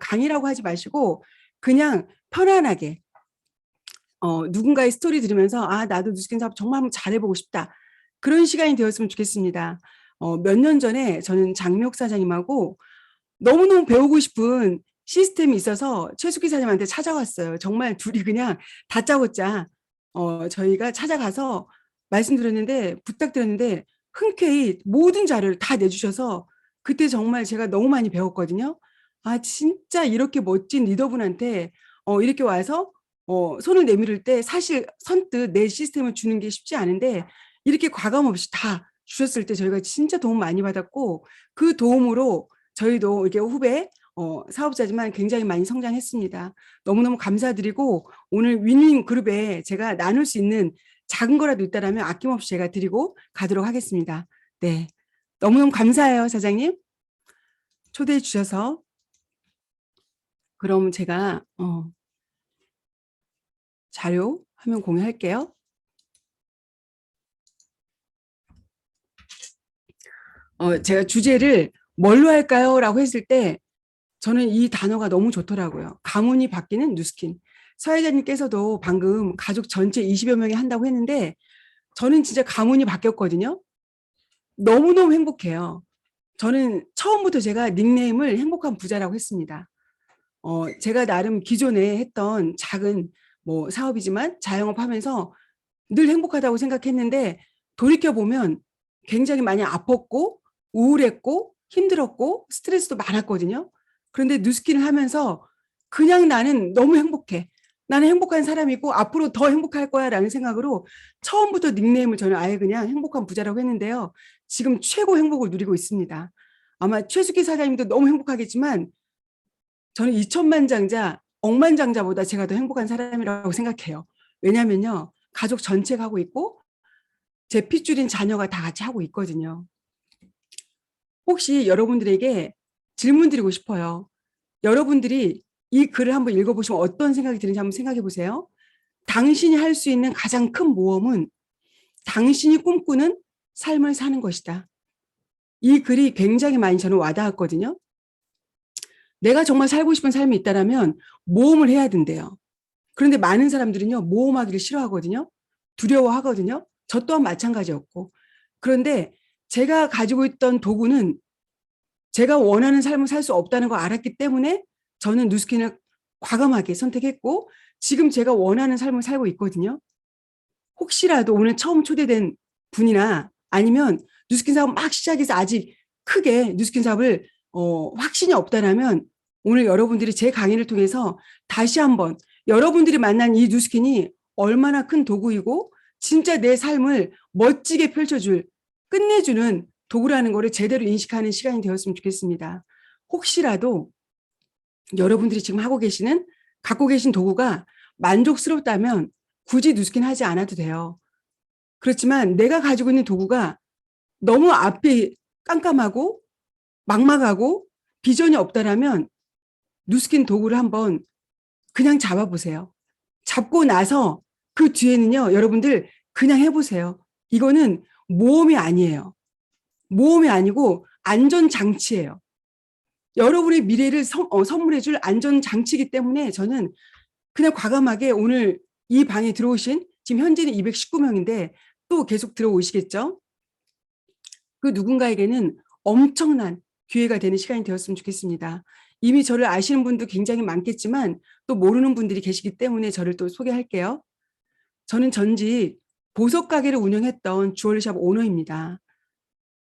강의라고 하지 마시고 그냥 편안하게 누군가의 스토리 들으면서 아 나도 뉴스킨 사업 정말 한번 잘해보고 싶다. 그런 시간이 되었으면 좋겠습니다. 몇 년 전에 저는 장미옥 사장님하고 너무너무 배우고 싶은 시스템이 있어서 최숙희 사장님한테 찾아왔어요. 정말 둘이 그냥 다짜고짜 저희가 찾아가서 말씀드렸는데 부탁드렸는데 흔쾌히 모든 자료를 다 내주셔서 그때 정말 제가 너무 많이 배웠거든요. 아 진짜 이렇게 멋진 리더분한테 이렇게 와서 손을 내밀을 때 사실 선뜻 내 시스템을 주는 게 쉽지 않은데 이렇게 과감 없이 다 주셨을 때 저희가 진짜 도움 많이 받았고 그 도움으로 저희도 이렇게 후배 사업자지만 굉장히 많이 성장했습니다. 너무너무 감사드리고 오늘 위닝 그룹에 제가 나눌 수 있는 작은 거라도 있다라면 아낌없이 제가 드리고 가도록 하겠습니다. 네, 너무너무 감사해요, 사장님. 초대해 주셔서. 그럼 제가 자료 화면 공유할게요. 제가 주제를 뭘로 할까요? 라고 했을 때 저는 이 단어가 너무 좋더라고요. 가문이 바뀌는 뉴스킨. 서혜자님께서도 방금 가족 전체 20여 명이 한다고 했는데 저는 진짜 가문이 바뀌었거든요. 너무너무 행복해요. 저는 처음부터 제가 닉네임을 행복한 부자라고 했습니다. 제가 나름 기존에 했던 작은 뭐 사업이지만 자영업 하면서 늘 행복하다고 생각했는데 돌이켜보면 굉장히 많이 아팠고 우울했고 힘들었고 스트레스도 많았거든요. 그런데 뉴스킨을 하면서 그냥 나는 너무 행복해. 나는 행복한 사람이고 앞으로 더 행복할 거야 라는 생각으로 처음부터 닉네임을 저는 아예 그냥 행복한 부자라고 했는데요. 지금 최고 행복을 누리고 있습니다. 아마 최숙희 사장님도 너무 행복하겠지만 저는 2천만 장자, 억만장자보다 제가 더 행복한 사람이라고 생각해요. 왜냐면요. 가족 전체가 하고 있고 제 핏줄인 자녀가 다 같이 하고 있거든요. 혹시 여러분들에게 질문 드리고 싶어요. 여러분들이 이 글을 한번 읽어보시면 어떤 생각이 드는지 한번 생각해 보세요. 당신이 할 수 있는 가장 큰 모험은 당신이 꿈꾸는 삶을 사는 것이다. 이 글이 굉장히 많이 저는 와닿았거든요. 내가 정말 살고 싶은 삶이 있다면 모험을 해야 된대요. 그런데 많은 사람들은요, 모험하기를 싫어하거든요. 두려워하거든요. 저 또한 마찬가지였고. 그런데 제가 가지고 있던 도구는 제가 원하는 삶을 살 수 없다는 걸 알았기 때문에 저는 뉴스킨을 과감하게 선택했고 지금 제가 원하는 삶을 살고 있거든요. 혹시라도 오늘 처음 초대된 분이나 아니면 뉴스킨 사업 막 시작해서 아직 크게 뉴스킨 사업을 확신이 없다라면 오늘 여러분들이 제 강의를 통해서 다시 한번 여러분들이 만난 이 뉴스킨이 얼마나 큰 도구이고 진짜 내 삶을 멋지게 펼쳐줄 끝내주는 도구라는 거를 제대로 인식하는 시간이 되었으면 좋겠습니다. 혹시라도 여러분들이 지금 갖고 계신 도구가 만족스럽다면 굳이 뉴스킨 하지 않아도 돼요. 그렇지만 내가 가지고 있는 도구가 너무 앞이 깜깜하고 막막하고 비전이 없다라면 뉴스킨 도구를 한번 그냥 잡아보세요. 잡고 나서 그 뒤에는요, 여러분들 그냥 해보세요. 이거는 모험이 아니에요. 모험이 아니고 안전장치예요. 여러분의 미래를 선물해줄 안전장치이기 때문에 저는 그냥 과감하게 오늘 이 방에 들어오신 지금 현재는 219명인데 또 계속 들어오시겠죠? 그 누군가에게는 엄청난 기회가 되는 시간이 되었으면 좋겠습니다. 이미 저를 아시는 분도 굉장히 많겠지만 또 모르는 분들이 계시기 때문에 저를 또 소개할게요. 저는 전직 보석 가게를 운영했던 주얼리샵 오너입니다.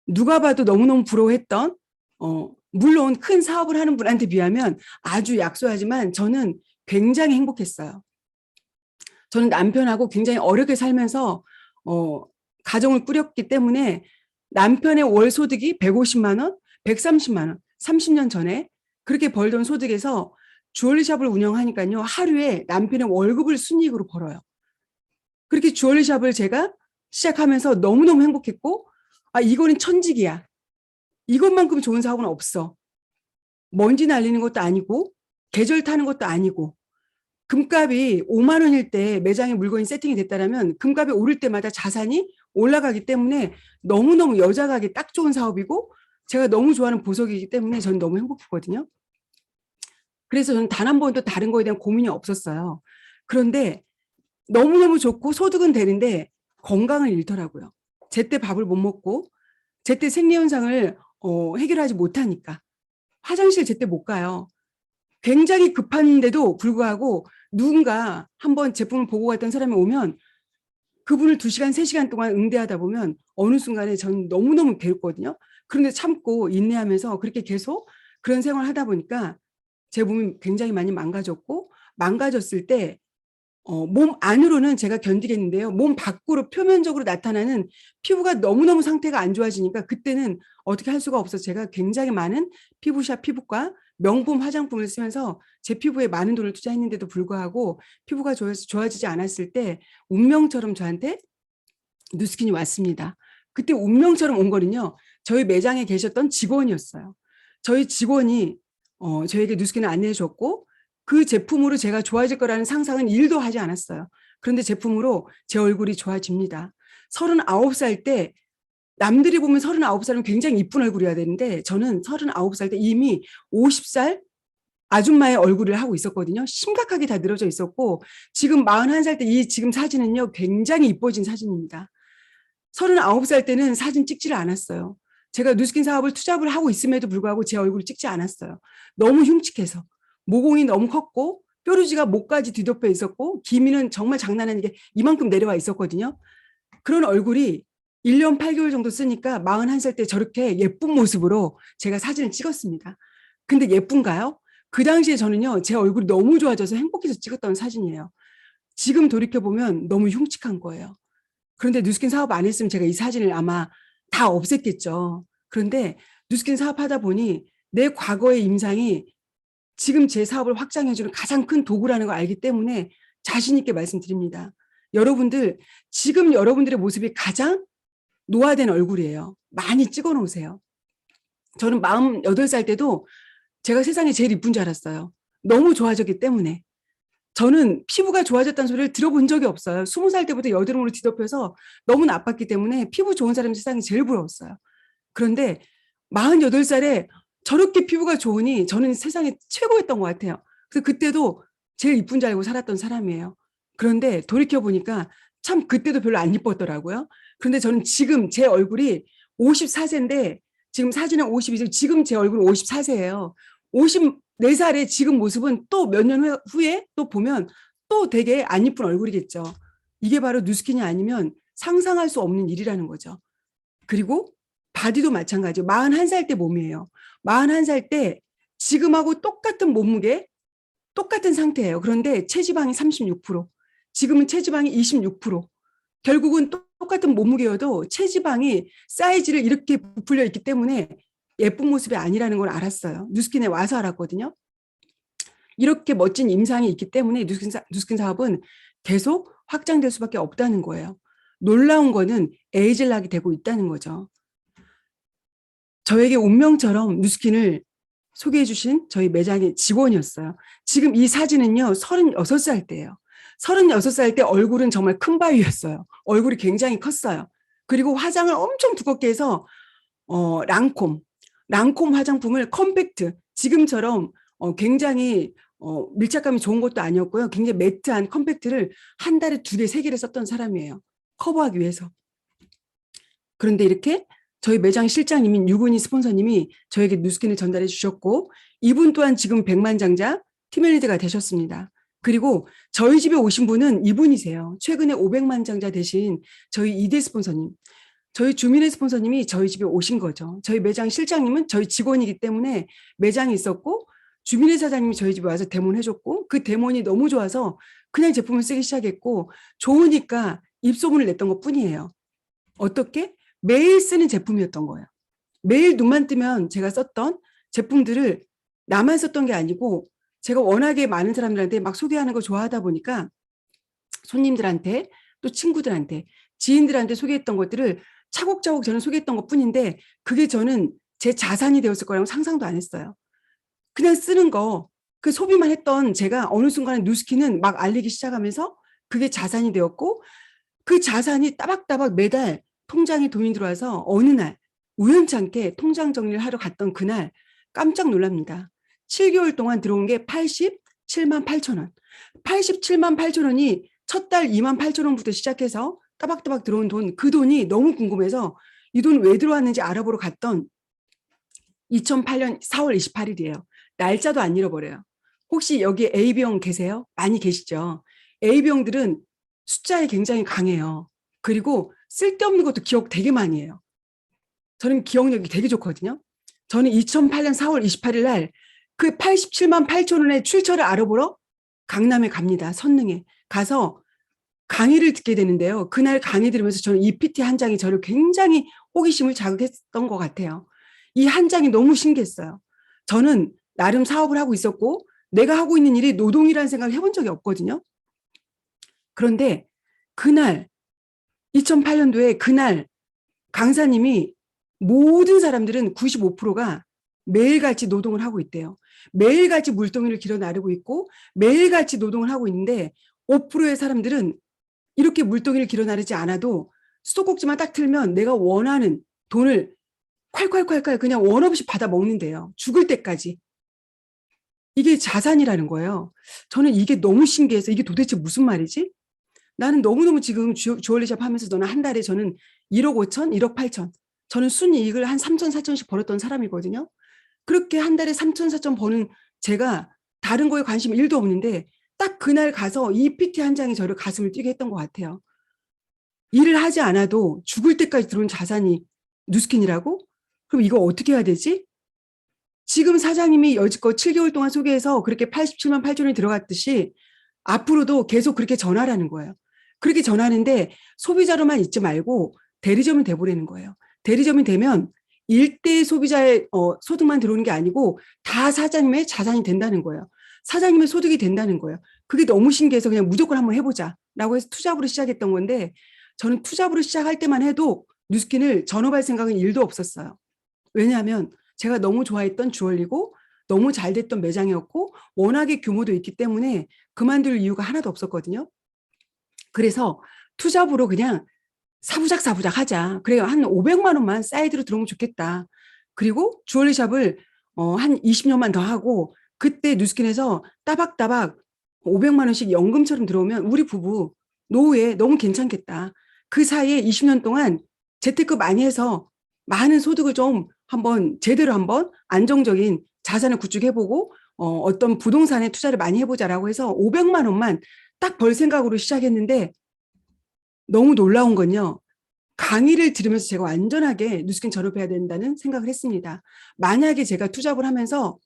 누가 봐도 너무너무 부러워했던 물론 큰 사업을 하는 분한테 비하면 아주 약소하지만 저는 굉장히 행복했어요. 저는 남편하고 굉장히 어렵게 살면서 가정을 꾸렸기 때문에 남편의 월 소득이 150만 원, 130만 원, 30년 전에 그렇게 벌던 소득에서 주얼리샵을 운영하니까요. 하루에 남편의 월급을 순이익으로 벌어요. 그렇게 주얼리샵을 제가 시작하면서 너무너무 행복했고 아 이거는 천직이야. 이것만큼 좋은 사업은 없어. 먼지 날리는 것도 아니고 계절 타는 것도 아니고 금값이 5만 원일 때 매장에 물건이 세팅이 됐다면 금값이 오를 때마다 자산이 올라가기 때문에 너무너무 여자 가기 딱 좋은 사업이고 제가 너무 좋아하는 보석이기 때문에 저는 너무 행복했거든요. 그래서 저는 단 한 번도 다른 거에 대한 고민이 없었어요. 그런데 너무너무 좋고 소득은 되는데 건강을 잃더라고요. 제때 밥을 못 먹고 제때 생리 현상을 해결하지 못하니까 화장실 제때 못 가요. 굉장히 급한데도 불구하고 누군가 한번 제품을 보고 갔던 사람이 오면 그분을 2시간, 3시간 동안 응대하다 보면 어느 순간에 저는 너무너무 괴롭거든요. 그런데 참고 인내하면서 그렇게 계속 그런 생활을 하다 보니까 제 몸이 굉장히 많이 망가졌고, 망가졌을 때 몸 안으로는 제가 견디겠는데요. 몸 밖으로 표면적으로 나타나는 피부가 너무너무 상태가 안 좋아지니까 그때는 어떻게 할 수가 없어서 제가 굉장히 많은 피부샵 피부과 명품 화장품을 쓰면서 제 피부에 많은 돈을 투자했는데도 불구하고 피부가 좋아지지 않았을 때 운명처럼 저한테 누스킨이 왔습니다. 그때 운명처럼 온 거는요. 저희 매장에 계셨던 직원이었어요. 저희 직원이 저에게 누스킨을 안내해 줬고 그 제품으로 제가 좋아질 거라는 상상은 1도 하지 않았어요. 그런데 제품으로 제 얼굴이 좋아집니다. 39살 때 남들이 보면 39살은 굉장히 이쁜 얼굴이어야 되는데 저는 39살 때 이미 50살 아줌마의 얼굴을 하고 있었거든요. 심각하게 다 늘어져 있었고 지금 41살 때 이 지금 사진은요. 굉장히 이뻐진 사진입니다. 39살 때는 사진 찍지를 않았어요. 제가 누스킨 사업을 투잡을 하고 있음에도 불구하고 제 얼굴을 찍지 않았어요. 너무 흉측해서. 모공이 너무 컸고 뾰루지가 목까지 뒤덮여 있었고 기미는 정말 장난 아니게 이만큼 내려와 있었거든요. 그런 얼굴이 1년 8개월 정도 쓰니까 41살 때 저렇게 예쁜 모습으로 제가 사진을 찍었습니다. 근데 예쁜가요? 그 당시에 저는요. 제 얼굴이 너무 좋아져서 행복해서 찍었던 사진이에요. 지금 돌이켜보면 너무 흉측한 거예요. 그런데 누스킨 사업 안 했으면 제가 이 사진을 아마 다 없앴겠죠. 그런데 누스킨 사업하다 보니 내 과거의 임상이 지금 제 사업을 확장해주는 가장 큰 도구라는 걸 알기 때문에 자신 있게 말씀드립니다. 여러분들 지금 여러분들의 모습이 가장 노화된 얼굴이에요. 많이 찍어 놓으세요. 저는 48살 때도 제가 세상에 제일 이쁜 줄 알았어요. 너무 좋아졌기 때문에. 저는 피부가 좋아졌다는 소리를 들어본 적이 없어요. 20살 때부터 여드름으로 뒤덮여서 너무 나빴기 때문에 피부 좋은 사람이 세상에 제일 부러웠어요. 그런데 48살에 저렇게 피부가 좋으니 저는 세상에 최고였던 것 같아요. 그래서 그때도 제일 이쁜 줄 알고 살았던 사람이에요. 그런데 돌이켜보니까 참 그때도 별로 안 이뻤더라고요. 그런데 저는 지금 제 얼굴이 54세인데 지금 사진은 52세, 지금 제 얼굴은 54세예요. 54살의 지금 모습은 또 몇 년 후에 또 보면 또 되게 안 이쁜 얼굴이겠죠. 이게 바로 누스킨이 아니면 상상할 수 없는 일이라는 거죠. 그리고 바디도 마찬가지예요. 41살 때 몸이에요. 41살 때 지금하고 똑같은 몸무게, 똑같은 상태예요. 그런데 체지방이 36%, 지금은 체지방이 26%. 결국은 똑같은 몸무게여도 체지방이 사이즈를 이렇게 부풀려 있기 때문에 예쁜 모습이 아니라는 걸 알았어요. 누스킨에 와서 알았거든요. 이렇게 멋진 임상이 있기 때문에 누스킨 사업은 계속 확장될 수밖에 없다는 거예요. 놀라운 거는 에이즐락이 되고 있다는 거죠. 저에게 운명처럼 누스킨을 소개해 주신 저희 매장의 직원이었어요. 지금 이 사진은요. 36살 때예요. 36살 때 얼굴은 정말 큰 바위였어요. 얼굴이 굉장히 컸어요. 그리고 화장을 엄청 두껍게 해서 랑콤 화장품을 컴팩트, 지금처럼 굉장히 밀착감이 좋은 것도 아니었고요. 굉장히 매트한 컴팩트를 한 달에 2개, 3개를 썼던 사람이에요. 커버하기 위해서. 그런데 이렇게 저희 매장 실장님인 유근희 스폰서님이 저에게 누스킨을 전달해 주셨고 이분 또한 지금 백만장자 팀메리드가 되셨습니다. 그리고 저희 집에 오신 분은 이분이세요. 최근에 500만장자 되신 저희 이대 스폰서님. 저희 주민의 스폰서님이 저희 집에 오신 거죠. 저희 매장 실장님은 저희 직원이기 때문에 매장이 있었고 주민의 사장님이 저희 집에 와서 데모해줬고 그 데모이 너무 좋아서 그냥 제품을 쓰기 시작했고 좋으니까 입소문을 냈던 것뿐이에요. 어떻게? 매일 쓰는 제품이었던 거예요. 매일 눈만 뜨면 제가 썼던 제품들을 나만 썼던 게 아니고 제가 워낙에 많은 사람들한테 막 소개하는 걸 좋아하다 보니까 손님들한테 또 친구들한테 지인들한테 소개했던 것들을 차곡차곡 저는 소개했던 것뿐인데 그게 저는 제 자산이 되었을 거라고 상상도 안 했어요. 그냥 쓰는 거, 그 소비만 했던 제가 어느 순간에 누스킨은 막 알리기 시작하면서 그게 자산이 되었고 그 자산이 따박따박 매달 통장에 돈이 들어와서 어느 날 우연찮게 통장 정리를 하러 갔던 그날 깜짝 놀랍니다. 7개월 동안 들어온 게 87만 8천 원. 87만 8천 원이 첫 달 2만 8천 원부터 시작해서 따박따박 들어온 돈, 그 돈이 너무 궁금해서 이 돈 왜 들어왔는지 알아보러 갔던 2008년 4월 28일이에요. 날짜도 안 잃어버려요. 혹시 여기 A병 계세요? 많이 계시죠? A병들은 숫자에 굉장히 강해요. 그리고 쓸데없는 것도 기억 되게 많이 해요. 저는 기억력이 되게 좋거든요. 저는 2008년 4월 28일 날 그 87만 8천 원의 출처를 알아보러 강남에 갑니다. 선릉에 가서 강의를 듣게 되는데요. 그날 강의 들으면서 저는 이 PT 한 장이 저를 굉장히 호기심을 자극했던 것 같아요. 이 한 장이 너무 신기했어요. 저는 나름 사업을 하고 있었고 내가 하고 있는 일이 노동이라는 생각을 해본 적이 없거든요. 그런데 그날 2008년도에 그날 강사님이 모든 사람들은 95%가 매일같이 노동을 하고 있대요. 매일같이 물동이를 길어 나르고 있고 매일같이 노동을 하고 있는데 5%의 사람들은 이렇게 물동이를 길어 나르지 않아도 수도꼭지만 딱 틀면 내가 원하는 돈을 콸콸콸콸 그냥 원 없이 받아 먹는데요. 죽을 때까지. 이게 자산이라는 거예요. 저는 이게 너무 신기해서 이게 도대체 무슨 말이지? 나는 너무너무 지금 주얼리샵 하면서 저는 한 달에 저는 1억 5천, 1억 8천. 저는 순이익을 한 3천, 4천씩 벌었던 사람이거든요. 그렇게 한 달에 3천, 4천 버는 제가 다른 거에 관심 1도 없는데 딱 그날 가서 이 PT 한 장이 저를 가슴을 뛰게 했던 것 같아요. 일을 하지 않아도 죽을 때까지 들어온 자산이 뉴스킨이라고? 그럼 이거 어떻게 해야 되지? 지금 사장님이 여지껏 7개월 동안 소개해서 그렇게 87만 8천원이 들어갔듯이 앞으로도 계속 그렇게 전하라는 거예요. 그렇게 전하는데 소비자로만 있지 말고 대리점이 돼보라는 거예요. 대리점이 되면 일대 소비자의 소득만 들어오는 게 아니고 다 사장님의 자산이 된다는 거예요. 사장님의 소득이 된다는 거예요. 그게 너무 신기해서 그냥 무조건 한번 해보자라고 해서 투잡으로 시작했던 건데 저는 투잡으로 시작할 때만 해도 뉴스킨을 전업할 생각은 1도 없었어요. 왜냐하면 제가 너무 좋아했던 주얼리고 너무 잘 됐던 매장이었고 워낙에 규모도 있기 때문에 그만둘 이유가 하나도 없었거든요. 그래서 투잡으로 그냥 사부작 하자. 그래요. 한 500만 원만 사이드로 들어오면 좋겠다. 그리고 주얼리샵을 한 20년만 더 하고 그때 뉴스킨에서 따박따박 500만 원씩 연금처럼 들어오면 우리 부부 노후에 너무 괜찮겠다. 그 사이에 20년 동안 재테크 많이 해서 많은 소득을 좀 한번 제대로 한번 안정적인 자산을 구축해보고 어떤 부동산에 투자를 많이 해보자라고 해서 500만 원만 딱 벌 생각으로 시작했는데 너무 놀라운 건요. 강의를 들으면서 제가 완전하게 뉴스킨 전업해야 된다는 생각을 했습니다. 만약에 제가 투잡을 하면서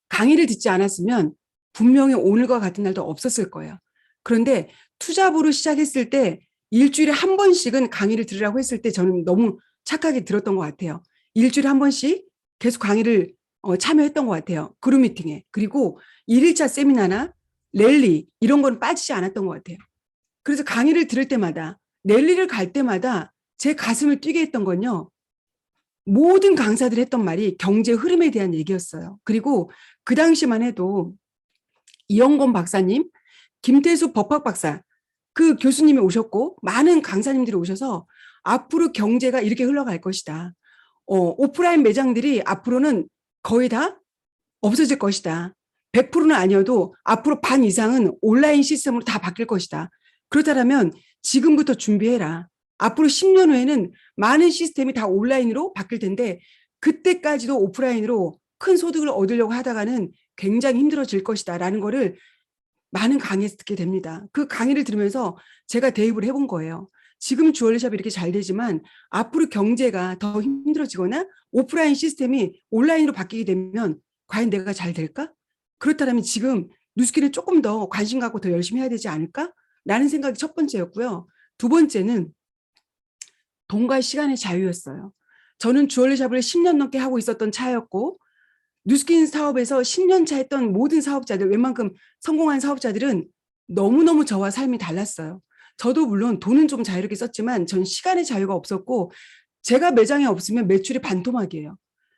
강의를 듣지 않았으면 분명히 오늘과 같은 날도 없었을 거예요. 그런데 투잡으로 시작했을 때 일주일에 한 번씩은 강의를 들으라고 했을 때 저는 너무 착하게 들었던 것 같아요. 일주일에 한 번씩 계속 강의를 참여했던 것 같아요. 그룹 미팅에. 그리고 1일차 세미나나 랠리 이런 건 빠지지 않았던 것 같아요. 그래서 강의를 들을 때마다 랠리를 갈 때마다 제 가슴을 뛰게 했던 건요. 모든 강사들이 했던 말이 경제 흐름에 대한 얘기였어요. 그리고 그 당시만 해도 이영곤 박사님, 김태수 법학 박사 그 교수님이 오셨고 많은 강사님들이 오셔서 앞으로 경제가 이렇게 흘러갈 것이다. 오프라인 매장들이 앞으로는 거의 다 없어질 것이다. 100%는 아니어도 앞으로 반 이상은 온라인 시스템으로 다 바뀔 것이다. 그렇다면 지금부터 준비해라. 앞으로 10년 후에는 많은 시스템이 다 온라인으로 바뀔 텐데 그때까지도 오프라인으로 큰 소득을 얻으려고 하다가는 굉장히 힘들어질 것이다 라는 거를 많은 강의에서 듣게 됩니다. 그 강의를 들으면서 제가 대입을 해본 거예요. 지금 주얼리샵이 이렇게 잘 되지만 앞으로 경제가 더 힘들어지거나 오프라인 시스템이 온라인으로 바뀌게 되면 과연 내가 잘 될까? 그렇다면 지금 뉴스킨을 조금 더 관심 갖고 더 열심히 해야 되지 않을까? 라는 생각이 첫 번째였고요. 두 번째는 돈과 시간의 자유였어요. 저는 주얼리샵을 10년 넘게 하고 있었던 차였고 뉴스킨 사업에서 10년 차 했던 모든 사업자들, 웬만큼 성공한 사업자들은 너무너무 저와 삶이 달랐어요. 저도 물론 돈은 좀 자유롭게 썼지만 전 시간의 자유가 없었고 제가 매장에 없으면 매출이 반토막이에요.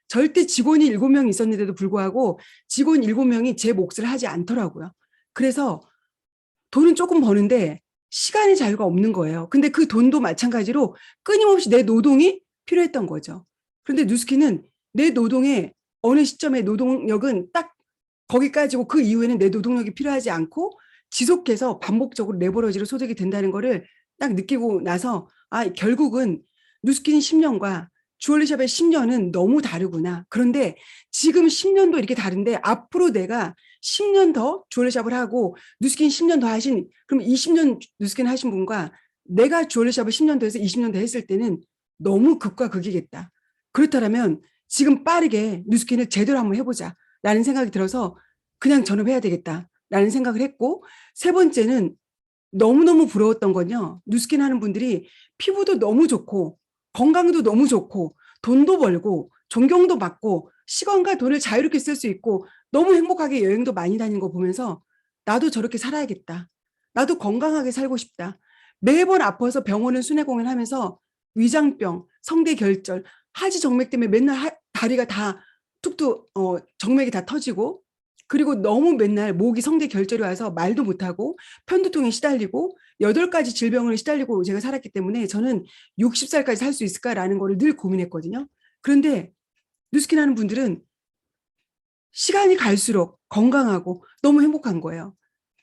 절대 직원이 7명 있었는데도 불구하고 직원 7명이 제 몫을 하지 않더라고요. 그래서 돈은 조금 버는데 시간의 자유가 없는 거예요. 근데 그 돈도 마찬가지로 끊임없이 내 노동이 필요했던 거죠. 그런데 뉴스킨은 내 노동에 어느 시점에 노동력은 딱 거기까지고 그 이후에는 내 노동력이 필요하지 않고 지속해서 반복적으로 레버러지로 소득이 된다는 거를 딱 느끼고 나서 결국은 누스킨 10년과 주얼리샵의 10년은 너무 다르구나. 그런데 지금 10년도 이렇게 다른데 앞으로 내가 10년 더 주얼리샵을 하고 누스킨 10년 더 하신 그럼 20년 누스킨 하신 분과 내가 주얼리샵을 10년 더 해서 20년 더 했을 때는 너무 극과 극이겠다. 그렇다면 지금 빠르게 누스킨을 제대로 한번 해보자 라는 생각이 들어서 그냥 전업해야 되겠다 라는 생각을 했고, 세 번째는 너무너무 부러웠던 건요, 누스킨 하는 분들이 피부도 너무 좋고 건강도 너무 좋고 돈도 벌고 존경도 받고 시간과 돈을 자유롭게 쓸 수 있고 너무 행복하게 여행도 많이 다니는 거 보면서 나도 저렇게 살아야겠다. 나도 건강하게 살고 싶다. 매번 아파서 병원을 순회 공연하면서 위장병, 성대 결절, 하지 정맥 때문에 맨날 다리가 다 툭툭 정맥이 다 터지고, 그리고 너무 맨날 목이 성대 결절이 와서 말도 못하고 편두통에 시달리고 8가지 질병을 시달리고 제가 살았기 때문에 저는 60살까지 살 수 있을까라는 거를 늘 고민했거든요. 그런데 누스킨 하는 분들은 시간이 갈수록 건강하고 너무 행복한 거예요.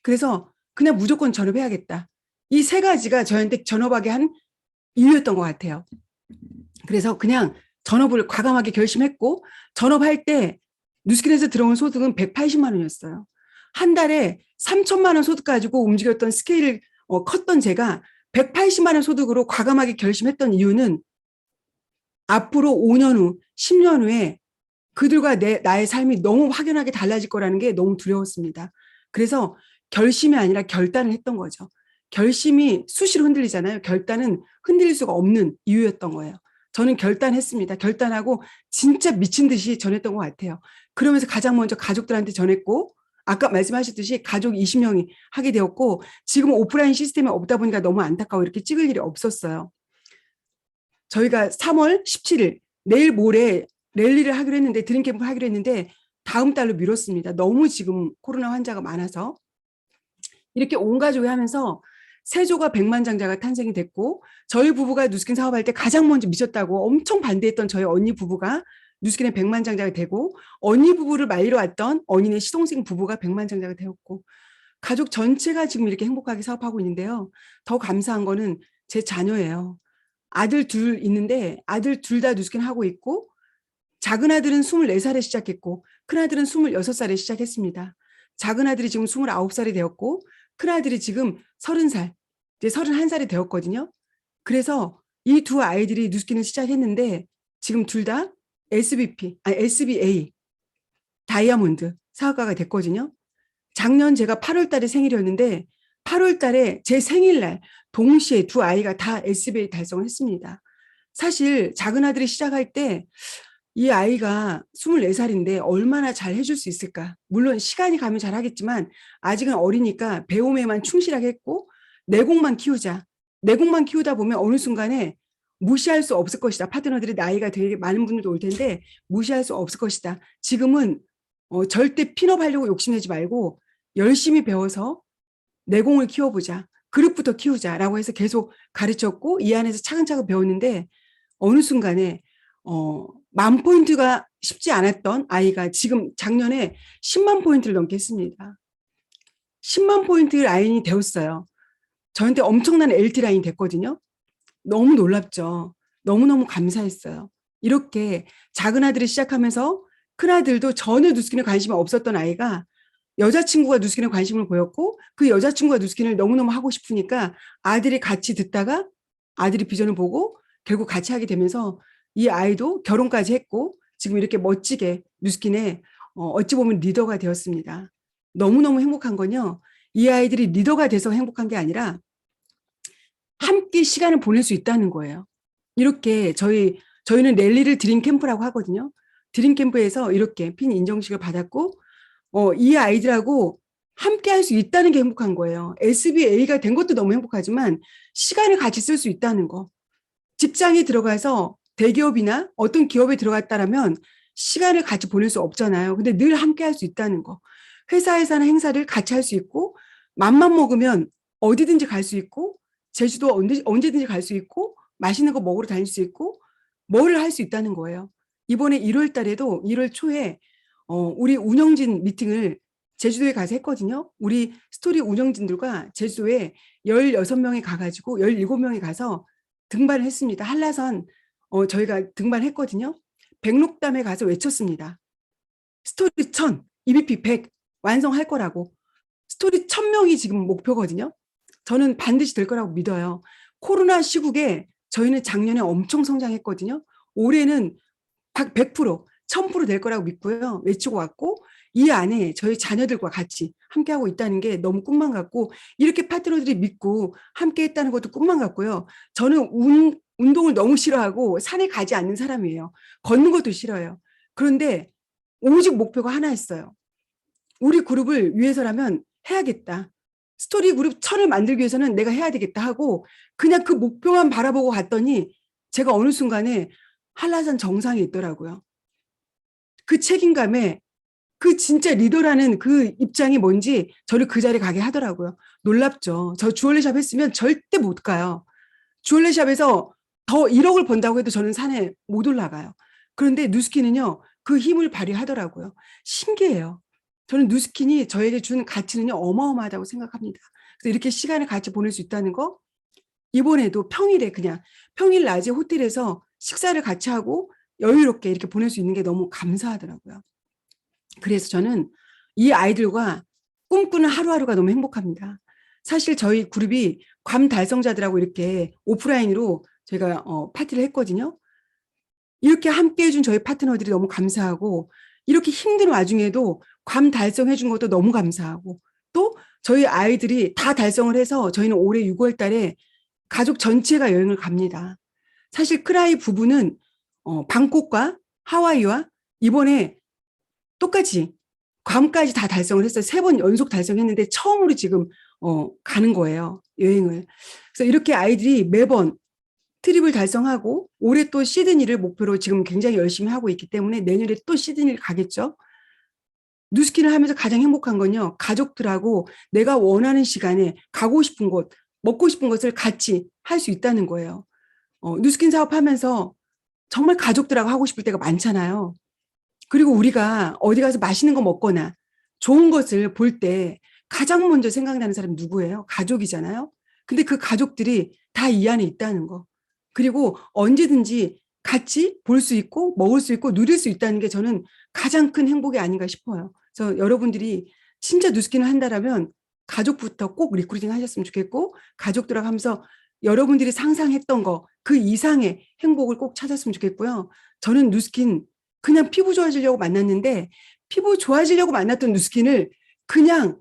그래서 그냥 무조건 전업해야겠다. 이 세 가지가 저한테 전업하게 한 이유였던 것 같아요. 그래서 그냥 전업을 과감하게 결심했고, 전업할 때 누스킨에서 들어온 소득은 180만 원이었어요. 한 달에 3천만 원 소득 가지고 움직였던 스케일을 컸던 제가 180만 원 소득으로 과감하게 결심했던 이유는 앞으로 5년 후, 10년 후에 그들과 나의 삶이 너무 확연하게 달라질 거라는 게 너무 두려웠습니다. 그래서 결심이 아니라 결단을 했던 거죠. 결심이 수시로 흔들리잖아요. 결단은 흔들릴 수가 없는 이유였던 거예요. 저는 결단했습니다. 결단하고 진짜 미친 듯이 전했던 것 같아요. 그러면서 가장 먼저 가족들한테 전했고, 아까 말씀하셨듯이 가족 20명이 하게 되었고, 지금 오프라인 시스템이 없다 보니까 너무 안타까워 이렇게 찍을 일이 없었어요. 저희가 3월 17일 내일 모레 랠리를 하기로 했는데, 드림캠프를 하기로 했는데 다음 달로 미뤘습니다. 너무 지금 코로나 환자가 많아서. 이렇게 온 가족이 하면서 세조가 백만장자가 탄생이 됐고, 저희 부부가 누스킨 사업할 때 가장 먼저 미쳤다고 엄청 반대했던 저희 언니 부부가 누스킨의 백만장자가 되고, 언니 부부를 말리러 왔던 언니네 시동생 부부가 백만장자가 되었고, 가족 전체가 지금 이렇게 행복하게 사업하고 있는데요. 더 감사한 거는 제 자녀예요. 아들 둘 있는데 아들 둘 다 누스킨 하고 있고, 작은 아들은 24살에 시작했고 큰아들은 26살에 시작했습니다. 작은 아들이 지금 29살이 되었고 큰아들이 지금 30살, 이제 31살이 되었거든요. 그래서 이 두 아이들이 누스킨을 시작했는데 지금 둘 다 SBA 다이아몬드 사업가가 됐거든요. 작년 제가 8월 달에 생일이었는데 8월 달에 제 생일날 동시에 두 아이가 다 SBA 달성을 했습니다. 사실 작은 아들이 시작할 때 이 아이가 24살인데 얼마나 잘 해줄 수 있을까? 물론 시간이 가면 잘하겠지만 아직은 어리니까 배움에만 충실하게 했고, 내공만 키우자. 내공만 키우다 보면 어느 순간에 무시할 수 없을 것이다. 파트너들이 나이가 되게 많은 분들도 올 텐데 무시할 수 없을 것이다. 지금은 절대 핀업하려고 욕심내지 말고 열심히 배워서 내공을 키워보자. 그룹부터 키우자라고 해서 계속 가르쳤고, 이 안에서 차근차근 배웠는데 어느 순간에 10,000포인트가 쉽지 않았던 아이가 지금 작년에 10만 포인트를 넘게 했습니다. 10만 포인트 라인이 되었어요. 저한테 엄청난 LT 라인이 됐거든요. 너무 놀랍죠. 너무너무 감사했어요. 이렇게 작은 아들이 시작하면서 큰아들도 전혀 누스킨에 관심이 없었던 아이가 여자친구가 누스킨에 관심을 보였고, 그 여자친구가 누스킨을 너무너무 하고 싶으니까 아들이 같이 듣다가 아들이 비전을 보고 결국 같이 하게 되면서 이 아이도 결혼까지 했고 지금 이렇게 멋지게 누스킨의 어찌 보면 리더가 되었습니다. 너무너무 행복한 건요, 이 아이들이 리더가 돼서 행복한 게 아니라 함께 시간을 보낼 수 있다는 거예요. 이렇게 저희는 랠리를 드림캠프라고 하거든요. 드림캠프에서 이렇게 핀 인정식을 받았고, 이 아이들하고 함께 할 수 있다는 게 행복한 거예요. SBA가 된 것도 너무 행복하지만 시간을 같이 쓸 수 있다는 거. 직장에 들어가서 대기업이나 어떤 기업에 들어갔다라면 시간을 같이 보낼 수 없잖아요. 근데 늘 함께 할 수 있다는 거. 회사에서 하는 행사를 같이 할 수 있고, 맘만 먹으면 어디든지 갈 수 있고, 제주도 언제든지 갈 수 있고, 맛있는 거 먹으러 다닐 수 있고, 뭐를 할 수 있다는 거예요. 이번에 1월 달에도 1월 초에 우리 운영진 미팅을 제주도에 가서 했거든요. 우리 스토리 운영진들과 제주도에 16명이 가가지고 17명이 가서 등반을 했습니다. 한라산 저희가 등반했거든요. 백록담에 가서 외쳤습니다. 스토리 1000, EBP 100 완성할 거라고. 스토리 1000명이 지금 목표거든요. 저는 반드시 될 거라고 믿어요. 코로나 시국에 저희는 작년에 엄청 성장했거든요. 올해는 100%, 1000%될 거라고 믿고요. 외치고 왔고, 이 안에 저희 자녀들과 같이 함께하고 있다는 게 너무 꿈만 같고, 이렇게 파트너들이 믿고 함께 했다는 것도 꿈만 같고요. 저는 운동을 너무 싫어하고 산에 가지 않는 사람이에요. 걷는 것도 싫어요. 그런데 오직 목표가 하나였어요. 우리 그룹을 위해서라면 해야겠다. 스토리 그룹 1000을 만들기 위해서는 내가 해야 되겠다 하고 그냥 그 목표만 바라보고 갔더니 제가 어느 순간에 한라산 정상에 있더라고요. 그 책임감에 그 진짜 리더라는 그 입장이 뭔지 저를 그 자리에 가게 하더라고요. 놀랍죠. 저 주얼리샵 했으면 절대 못 가요. 주얼리샵에서 더 1억을 번다고 해도 저는 산에 못 올라가요. 그런데 누스킨은요, 그 힘을 발휘하더라고요. 신기해요. 저는 누스킨이 저에게 준 가치는요, 어마어마하다고 생각합니다. 그래서 이렇게 시간을 같이 보낼 수 있다는 거, 이번에도 평일에 그냥 평일 낮에 호텔에서 식사를 같이 하고 여유롭게 이렇게 보낼 수 있는 게 너무 감사하더라고요. 그래서 저는 이 아이들과 꿈꾸는 하루하루가 너무 행복합니다. 사실 저희 그룹이 괌 달성자들하고 이렇게 오프라인으로 제가 파티를 했거든요. 이렇게 함께 해준 저희 파트너들이 너무 감사하고 이렇게 힘든 와중에도 괌 달성해 준 것도 너무 감사하고 또 저희 아이들이 다 달성을 해서 저희는 올해 6월 달에 가족 전체가 여행을 갑니다. 사실 크라이 부부는 방콕과 하와이와 이번에 똑같이 괌까지 다 달성을 했어요. 3번 연속 달성했는데 처음으로 지금 가는 거예요. 여행을. 그래서 이렇게 아이들이 매번 트립을 달성하고 올해 또 시드니를 목표로 지금 굉장히 열심히 하고 있기 때문에 내년에 또 시드니를 가겠죠. 뉴스킨을 하면서 가장 행복한 건요. 가족들하고 내가 원하는 시간에 가고 싶은 곳, 먹고 싶은 것을 같이 할 수 있다는 거예요. 뉴스킨 사업하면서 정말 가족들하고 하고 싶을 때가 많잖아요. 그리고 우리가 어디 가서 맛있는 거 먹거나 좋은 것을 볼 때 가장 먼저 생각나는 사람이 누구예요? 가족이잖아요. 근데 그 가족들이 다 이 안에 있다는 거. 그리고 언제든지 같이 볼 수 있고 먹을 수 있고 누릴 수 있다는 게 저는 가장 큰 행복이 아닌가 싶어요. 그래서 여러분들이 진짜 뉴스킨을 한다라면 가족부터 꼭 리크루팅 하셨으면 좋겠고 가족들하고 하면서 여러분들이 상상했던 거 그 이상의 행복을 꼭 찾았으면 좋겠고요. 저는 뉴스킨 그냥 피부 좋아지려고 만났는데 피부 좋아지려고 만났던 뉴스킨을 그냥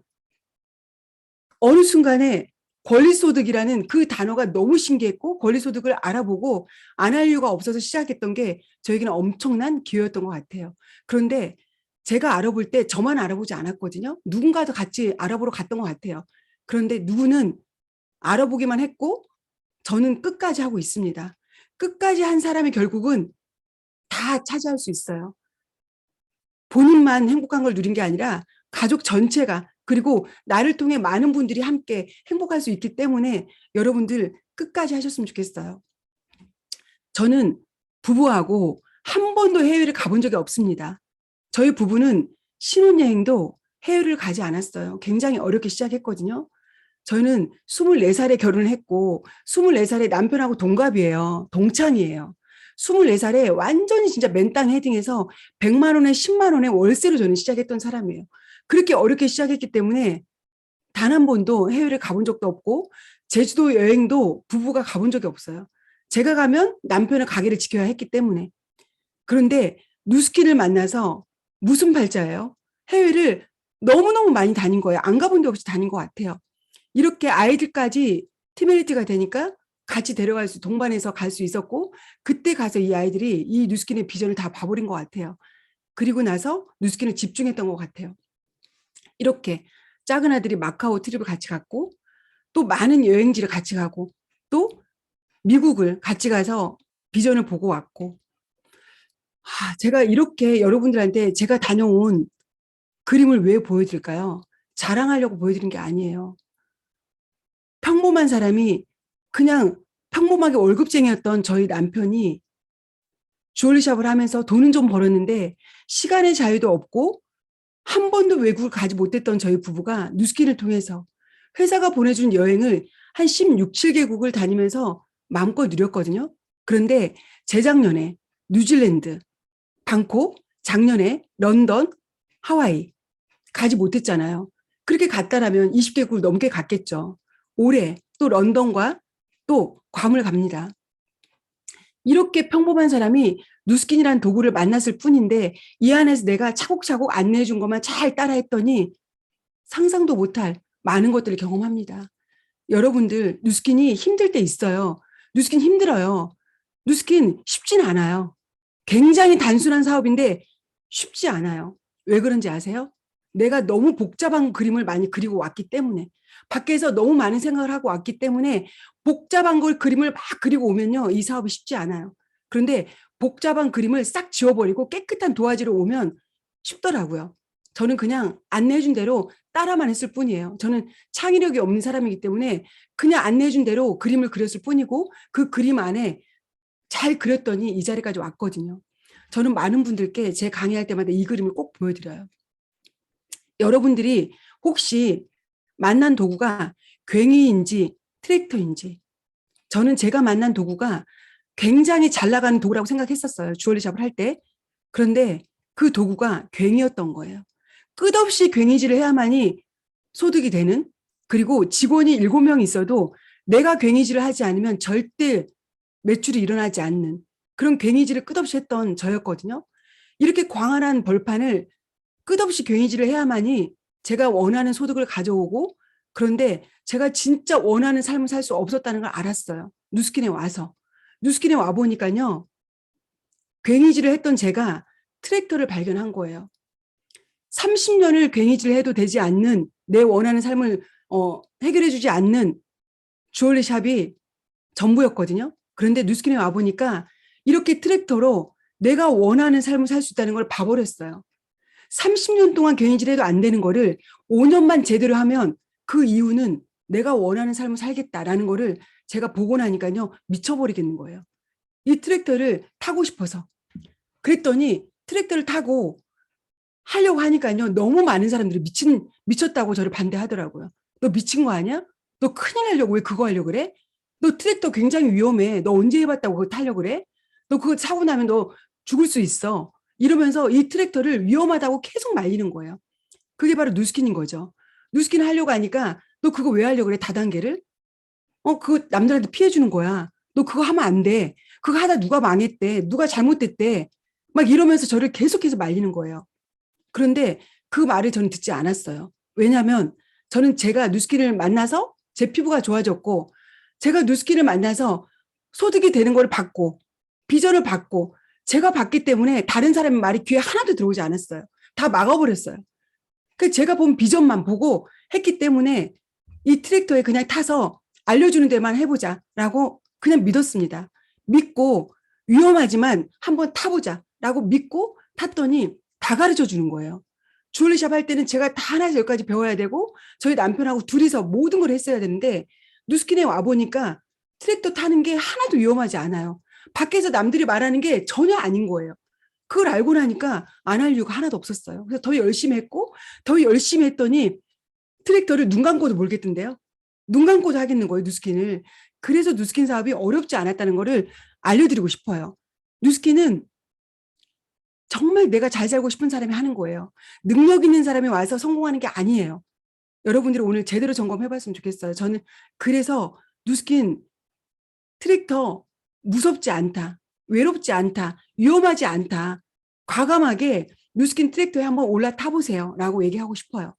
어느 순간에 권리소득이라는 그 단어가 너무 신기했고 권리소득을 알아보고 안 할 이유가 없어서 시작했던 게 저에게는 엄청난 기회였던 것 같아요. 그런데 제가 알아볼 때 저만 알아보지 않았거든요. 누군가도 같이 알아보러 갔던 것 같아요. 그런데 누구는 알아보기만 했고 저는 끝까지 하고 있습니다. 끝까지 한 사람이 결국은 다 차지할 수 있어요. 본인만 행복한 걸 누린 게 아니라 가족 전체가 그리고 나를 통해 많은 분들이 함께 행복할 수 있기 때문에 여러분들 끝까지 하셨으면 좋겠어요. 저는 부부하고 한 번도 해외를 가본 적이 없습니다. 저희 부부는 신혼여행도 해외를 가지 않았어요. 굉장히 어렵게 시작했거든요. 저는 24살에 결혼을 했고 24살에 남편하고 동갑이에요. 동창이에요. 24살에 완전히 진짜 맨땅 헤딩해서 100만 원에 10만 원에 월세로 저는 시작했던 사람이에요. 그렇게 어렵게 시작했기 때문에 단 한 번도 해외를 가본 적도 없고 제주도 여행도 부부가 가본 적이 없어요. 제가 가면 남편은 가게를 지켜야 했기 때문에. 그런데 누스킨을 만나서 무슨 발자예요? 해외를 너무너무 많이 다닌 거예요. 안 가본 데 없이 다닌 것 같아요. 이렇게 아이들까지 티메리티가 되니까 같이 데려갈 수 동반해서 갈 수 있었고 그때 가서 이 아이들이 이 뉴스킨의 비전을 다 봐버린 것 같아요. 그리고 나서 뉴스킨을 집중했던 것 같아요. 이렇게 작은 아들이 마카오 트립을 같이 갔고 또 많은 여행지를 같이 가고 또 미국을 같이 가서 비전을 보고 왔고 제가 이렇게 여러분들한테 제가 다녀온 그림을 왜 보여드릴까요? 자랑하려고 보여드린 게 아니에요. 평범한 사람이 그냥 평범하게 월급쟁이였던 저희 남편이 주얼리샵을 하면서 돈은 좀 벌었는데 시간의 자유도 없고 한 번도 외국을 가지 못했던 저희 부부가 누스킨을 통해서 회사가 보내준 여행을 한 16, 7개국을 다니면서 마음껏 누렸거든요. 그런데 재작년에 뉴질랜드, 방콕, 작년에 런던, 하와이 가지 못했잖아요. 그렇게 갔다라면 20개국을 넘게 갔겠죠. 올해 또 런던과 또 괌을 갑니다. 이렇게 평범한 사람이 누스킨이라는 도구를 만났을 뿐인데 이 안에서 내가 차곡차곡 안내해 준 것만 잘 따라했더니 상상도 못할 많은 것들을 경험합니다. 여러분들 누스킨이 힘들 때 있어요. 누스킨 힘들어요. 누스킨 쉽진 않아요. 굉장히 단순한 사업인데 쉽지 않아요. 왜 그런지 아세요? 내가 너무 복잡한 그림을 많이 그리고 왔기 때문에 밖에서 너무 많은 생각을 하고 왔기 때문에 복잡한 걸 그림을 막 그리고 오면요. 이 사업이 쉽지 않아요. 그런데 복잡한 그림을 싹 지워버리고 깨끗한 도화지로 오면 쉽더라고요. 저는 그냥 안내해준 대로 따라만 했을 뿐이에요. 저는 창의력이 없는 사람이기 때문에 그냥 안내해준 대로 그림을 그렸을 뿐이고 그 그림 안에 잘 그렸더니 이 자리까지 왔거든요. 저는 많은 분들께 제 강의할 때마다 이 그림을 꼭 보여드려요. 여러분들이 혹시 만난 도구가 괭이인지 트랙터인지 저는 제가 만난 도구가 굉장히 잘 나가는 도구라고 생각했었어요. 주얼리샵을 할 때. 그런데 그 도구가 괭이였던 거예요. 끝없이 괭이질을 해야만이 소득이 되는 그리고 직원이 7명 있어도 내가 괭이질을 하지 않으면 절대 매출이 일어나지 않는 그런 괭이질을 끝없이 했던 저였거든요. 이렇게 광활한 벌판을 끝없이 괭이질을 해야만이 제가 원하는 소득을 가져오고 그런데 제가 진짜 원하는 삶을 살 수 없었다는 걸 알았어요. 누스킨에 와서. 누스킨에 와보니까요. 괭이질을 했던 제가 트랙터를 발견한 거예요. 30년을 괭이질을 해도 되지 않는 내 원하는 삶을 해결해주지 않는 주얼리 샵이 전부였거든요. 그런데 누스킨에 와보니까 이렇게 트랙터로 내가 원하는 삶을 살 수 있다는 걸 봐버렸어요. 30년 동안 괭이질해도 안 되는 거를 5년만 제대로 하면 그 이유는 내가 원하는 삶을 살겠다라는 거를 제가 보고 나니까요. 미쳐버리겠는 거예요. 이 트랙터를 타고 싶어서. 그랬더니 트랙터를 타고 하려고 하니까요. 너무 많은 사람들이 미쳤다고 저를 반대하더라고요. 너 미친 거 아니야? 너 큰일 나려고 왜 그거 하려고 그래? 너 트랙터 굉장히 위험해. 너 언제 해봤다고 그거 타려고 그래? 너 그거 사고 나면 너 죽을 수 있어. 이러면서 이 트랙터를 위험하다고 계속 말리는 거예요. 그게 바로 누스킨인 거죠. 누스킨 하려고 하니까 너 그거 왜 하려고 그래? 다단계를? 그거 남들한테 피해 주는 거야. 너 그거 하면 안 돼. 그거 하다 누가 망했대. 누가 잘못됐대. 막 이러면서 저를 계속해서 말리는 거예요. 그런데 그 말을 저는 듣지 않았어요. 왜냐하면 저는 제가 누스킨을 만나서 제 피부가 좋아졌고 제가 누스킨을 만나서 소득이 되는 걸 받고 비전을 받고 제가 받기 때문에 다른 사람의 말이 귀에 하나도 들어오지 않았어요. 다 막아버렸어요. 그 제가 본 비전만 보고 했기 때문에 이 트랙터에 그냥 타서 알려주는 데만 해보자라고 그냥 믿었습니다. 믿고 위험하지만 한번 타보자라고 믿고 탔더니 다 가르쳐 주는 거예요. 주얼리샵 할 때는 제가 다 하나에서 열까지 배워야 되고 저희 남편하고 둘이서 모든 걸 했어야 되는데 누스킨에 와보니까 트랙터 타는 게 하나도 위험하지 않아요. 밖에서 남들이 말하는 게 전혀 아닌 거예요. 그걸 알고 나니까 안 할 이유가 하나도 없었어요. 그래서 더 열심히 했고 더 열심히 했더니 트랙터를 눈 감고도 몰겠던데요. 눈 감고도 하겠는 거예요, 누스킨을. 그래서 누스킨 사업이 어렵지 않았다는 거를 알려드리고 싶어요. 누스킨은 정말 내가 잘 살고 싶은 사람이 하는 거예요. 능력 있는 사람이 와서 성공하는 게 아니에요. 여러분들이 오늘 제대로 점검해봤으면 좋겠어요. 저는 그래서 누스킨 트랙터 무섭지 않다. 외롭지 않다. 위험하지 않다. 과감하게 누스킨 트랙터에 한번 올라타보세요. 라고 얘기하고 싶어요.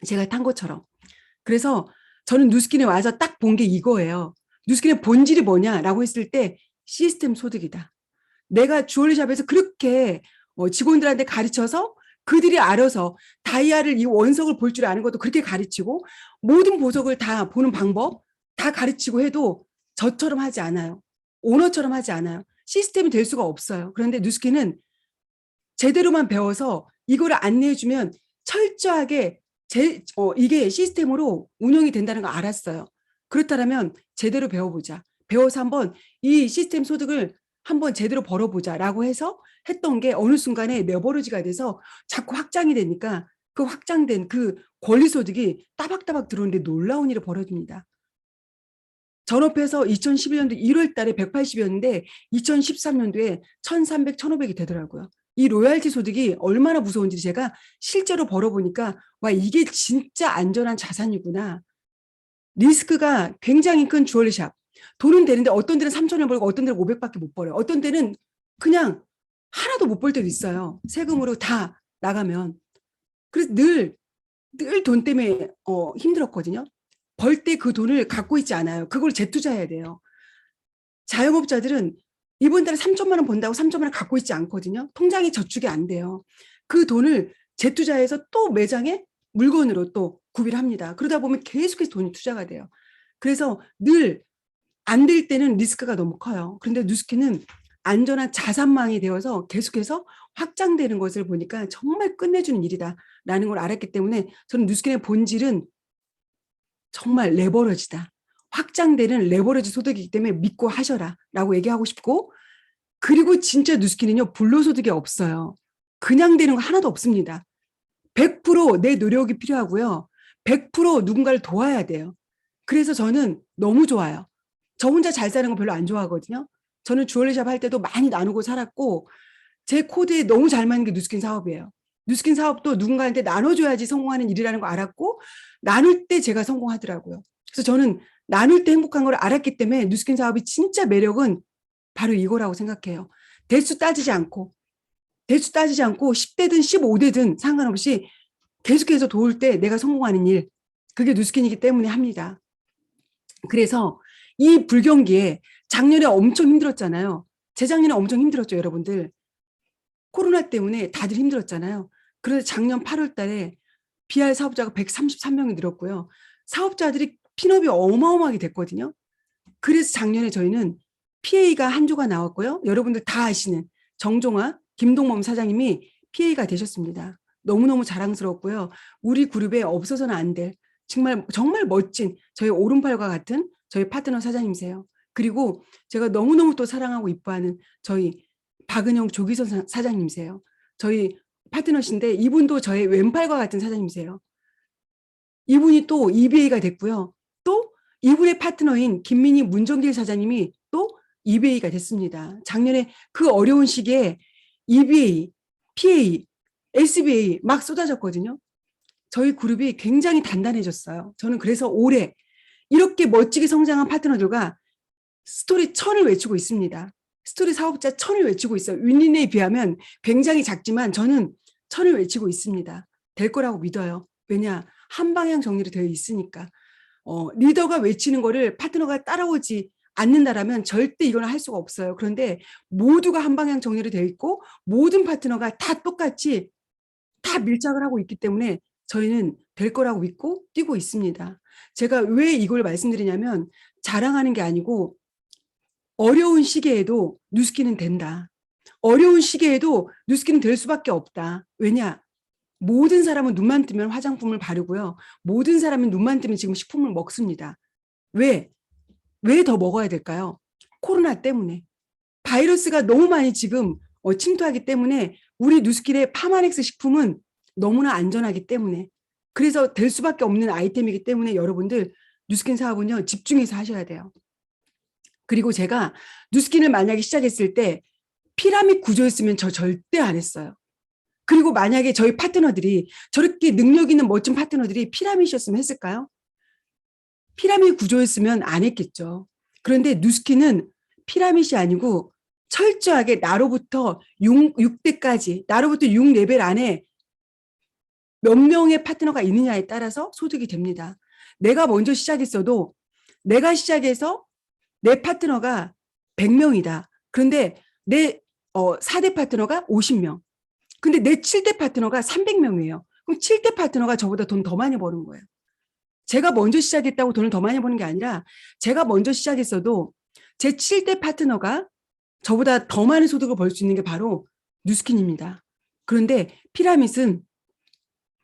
제가 탄 것처럼. 그래서 저는 누스킨에 와서 딱 본 게 이거예요. 누스킨의 본질이 뭐냐라고 했을 때 시스템 소득이다. 내가 주얼리샵에서 그렇게 직원들한테 가르쳐서 그들이 알아서 다이아를 이 원석을 볼 줄 아는 것도 그렇게 가르치고 모든 보석을 다 보는 방법 다 가르치고 해도 저처럼 하지 않아요. 오너처럼 하지 않아요. 시스템이 될 수가 없어요. 그런데 누스킨은 제대로만 배워서 이거를 안내해주면 철저하게 이게 시스템으로 운영이 된다는 걸 알았어요. 그렇다면 제대로 배워보자. 배워서 한번 이 시스템 소득을 한번 제대로 벌어보자라고 해서 했던 게 어느 순간에 내버려지가 돼서 자꾸 확장이 되니까 그 확장된 그 권리소득이 따박따박 들어오는데 놀라운 일이 벌어집니다. 전업해서 2011년도 1월 달에 180이었는데 2013년도에 1,300, 1,500이 되더라고요. 이 로얄티 소득이 얼마나 무서운지 제가 실제로 벌어보니까 와, 이게 진짜 안전한 자산이구나. 리스크가 굉장히 큰 주얼리샵. 돈은 되는데 어떤 데는 3,000원 벌고 어떤 데는 500밖에 못 벌어요. 어떤 데는 그냥 하나도 못 벌 때도 있어요. 세금으로 다 나가면. 그래서 늘 돈 때문에 힘들었거든요. 벌 때 그 돈을 갖고 있지 않아요. 그걸 재투자해야 돼요. 자영업자들은 이번 달에 3천만 원 번다고 3천만 원 갖고 있지 않거든요. 통장에 저축이 안 돼요. 그 돈을 재투자해서 또 매장에 물건으로 또 구비를 합니다. 그러다 보면 계속해서 돈이 투자가 돼요. 그래서 늘 안 될 때는 리스크가 너무 커요. 그런데 뉴스키는 안전한 자산망이 되어서 계속해서 확장되는 것을 보니까 정말 끝내주는 일이다라는 걸 알았기 때문에 저는 뉴스킨의 본질은 정말 레버러지다. 확장되는 레버러지 소득이기 때문에 믿고 하셔라라고 얘기하고 싶고, 그리고 진짜 뉴스키는요, 불로소득이 없어요. 그냥 되는 거 하나도 없습니다. 100%내 노력이 필요하고요. 100% 누군가를 도와야 돼요. 그래서 저는 너무 좋아요. 저 혼자 잘 사는 거 별로 안 좋아하거든요. 저는 주얼리샵 할 때도 많이 나누고 살았고 제 코드에 너무 잘 맞는 게 뉴스킨 사업이에요. 뉴스킨 사업도 누군가한테 나눠줘야지 성공하는 일이라는 거 알았고 나눌 때 제가 성공하더라고요. 그래서 저는 나눌 때 행복한 걸 알았기 때문에 뉴스킨 사업이 진짜 매력은 바로 이거라고 생각해요. 대수 따지지 않고 10대든 15대든 상관없이 계속해서 도울 때 내가 성공하는 일, 그게 뉴스킨이기 때문에 합니다. 그래서 이 불경기에 작년에 엄청 힘들었잖아요. 재작년에 엄청 힘들었죠, 여러분들. 코로나 때문에 다들 힘들었잖아요. 그래서 작년 8월 달에 BR 사업자가 133명이 늘었고요. 사업자들이 핀업이 어마어마하게 됐거든요. 그래서 작년에 저희는 PA가 한 조가 나왔고요. 여러분들 다 아시는 정종화, 김동범 사장님이 PA가 되셨습니다. 너무너무 자랑스럽고요. 우리 그룹에 없어서는 안 될 정말 정말 멋진 저희 오른팔과 같은 저희 파트너 사장님이세요. 그리고 제가 너무너무 또 사랑하고 이뻐하는 저희 박은영 조기선 사장님이세요. 저희 파트너신데 이분도 저의 왼팔과 같은 사장님이세요. 이분이 또 EBA가 됐고요. 또 이분의 파트너인 김민희 문정길 사장님이 또 EBA가 됐습니다. 작년에 그 어려운 시기에 EBA, PA, SBA 막 쏟아졌거든요. 저희 그룹이 굉장히 단단해졌어요. 저는 그래서 올해 이렇게 멋지게 성장한 파트너들과 스토리 1000을 외치고 있습니다. 스토리 사업자 1000을 외치고 있어요. 윈린에 비하면 굉장히 작지만 저는 1000을 외치고 있습니다. 될 거라고 믿어요. 왜냐? 한 방향 정리로 되어 있으니까. 리더가 외치는 거를 파트너가 따라오지 않는다라면 절대 이건 할 수가 없어요. 그런데 모두가 한 방향 정리로 되어 있고 모든 파트너가 다 똑같이 다 밀착을 하고 있기 때문에 저희는 될 거라고 믿고 뛰고 있습니다. 제가 왜 이걸 말씀드리냐면 자랑하는 게 아니고 어려운 시기에도 뉴스키는 된다. 어려운 시기에도 뉴스키는 될 수밖에 없다. 왜냐? 모든 사람은 눈만 뜨면 화장품을 바르고요. 모든 사람은 눈만 뜨면 지금 식품을 먹습니다. 왜? 왜 더 먹어야 될까요? 코로나 때문에. 바이러스가 너무 많이 지금 침투하기 때문에 우리 뉴스킬의 파마넥스 식품은 너무나 안전하기 때문에 그래서 될 수밖에 없는 아이템이기 때문에 여러분들 뉴스킨 사업은요 집중해서 하셔야 돼요. 그리고 제가 뉴스킨을 만약에 시작했을 때 피라미드 구조였으면 저 절대 안 했어요. 그리고 만약에 저희 파트너들이 저렇게 능력 있는 멋진 파트너들이 피라미드였으면 했을까요? 피라미드 구조였으면 안 했겠죠. 그런데 뉴스킨은 피라미드이 아니고 철저하게 나로부터 6대까지 나로부터 6레벨 안에 몇 명의 파트너가 있느냐에 따라서 소득이 됩니다. 내가 먼저 시작했어도 내가 시작해서 내 파트너가 100명이다. 그런데 내 4대 파트너가 50명. 근데 내 7대 파트너가 300명이에요. 그럼 7대 파트너가 저보다 돈 더 많이 버는 거예요. 제가 먼저 시작했다고 돈을 더 많이 버는 게 아니라 제가 먼저 시작했어도 제 7대 파트너가 저보다 더 많은 소득을 벌 수 있는 게 바로 뉴스킨입니다. 그런데 피라밋은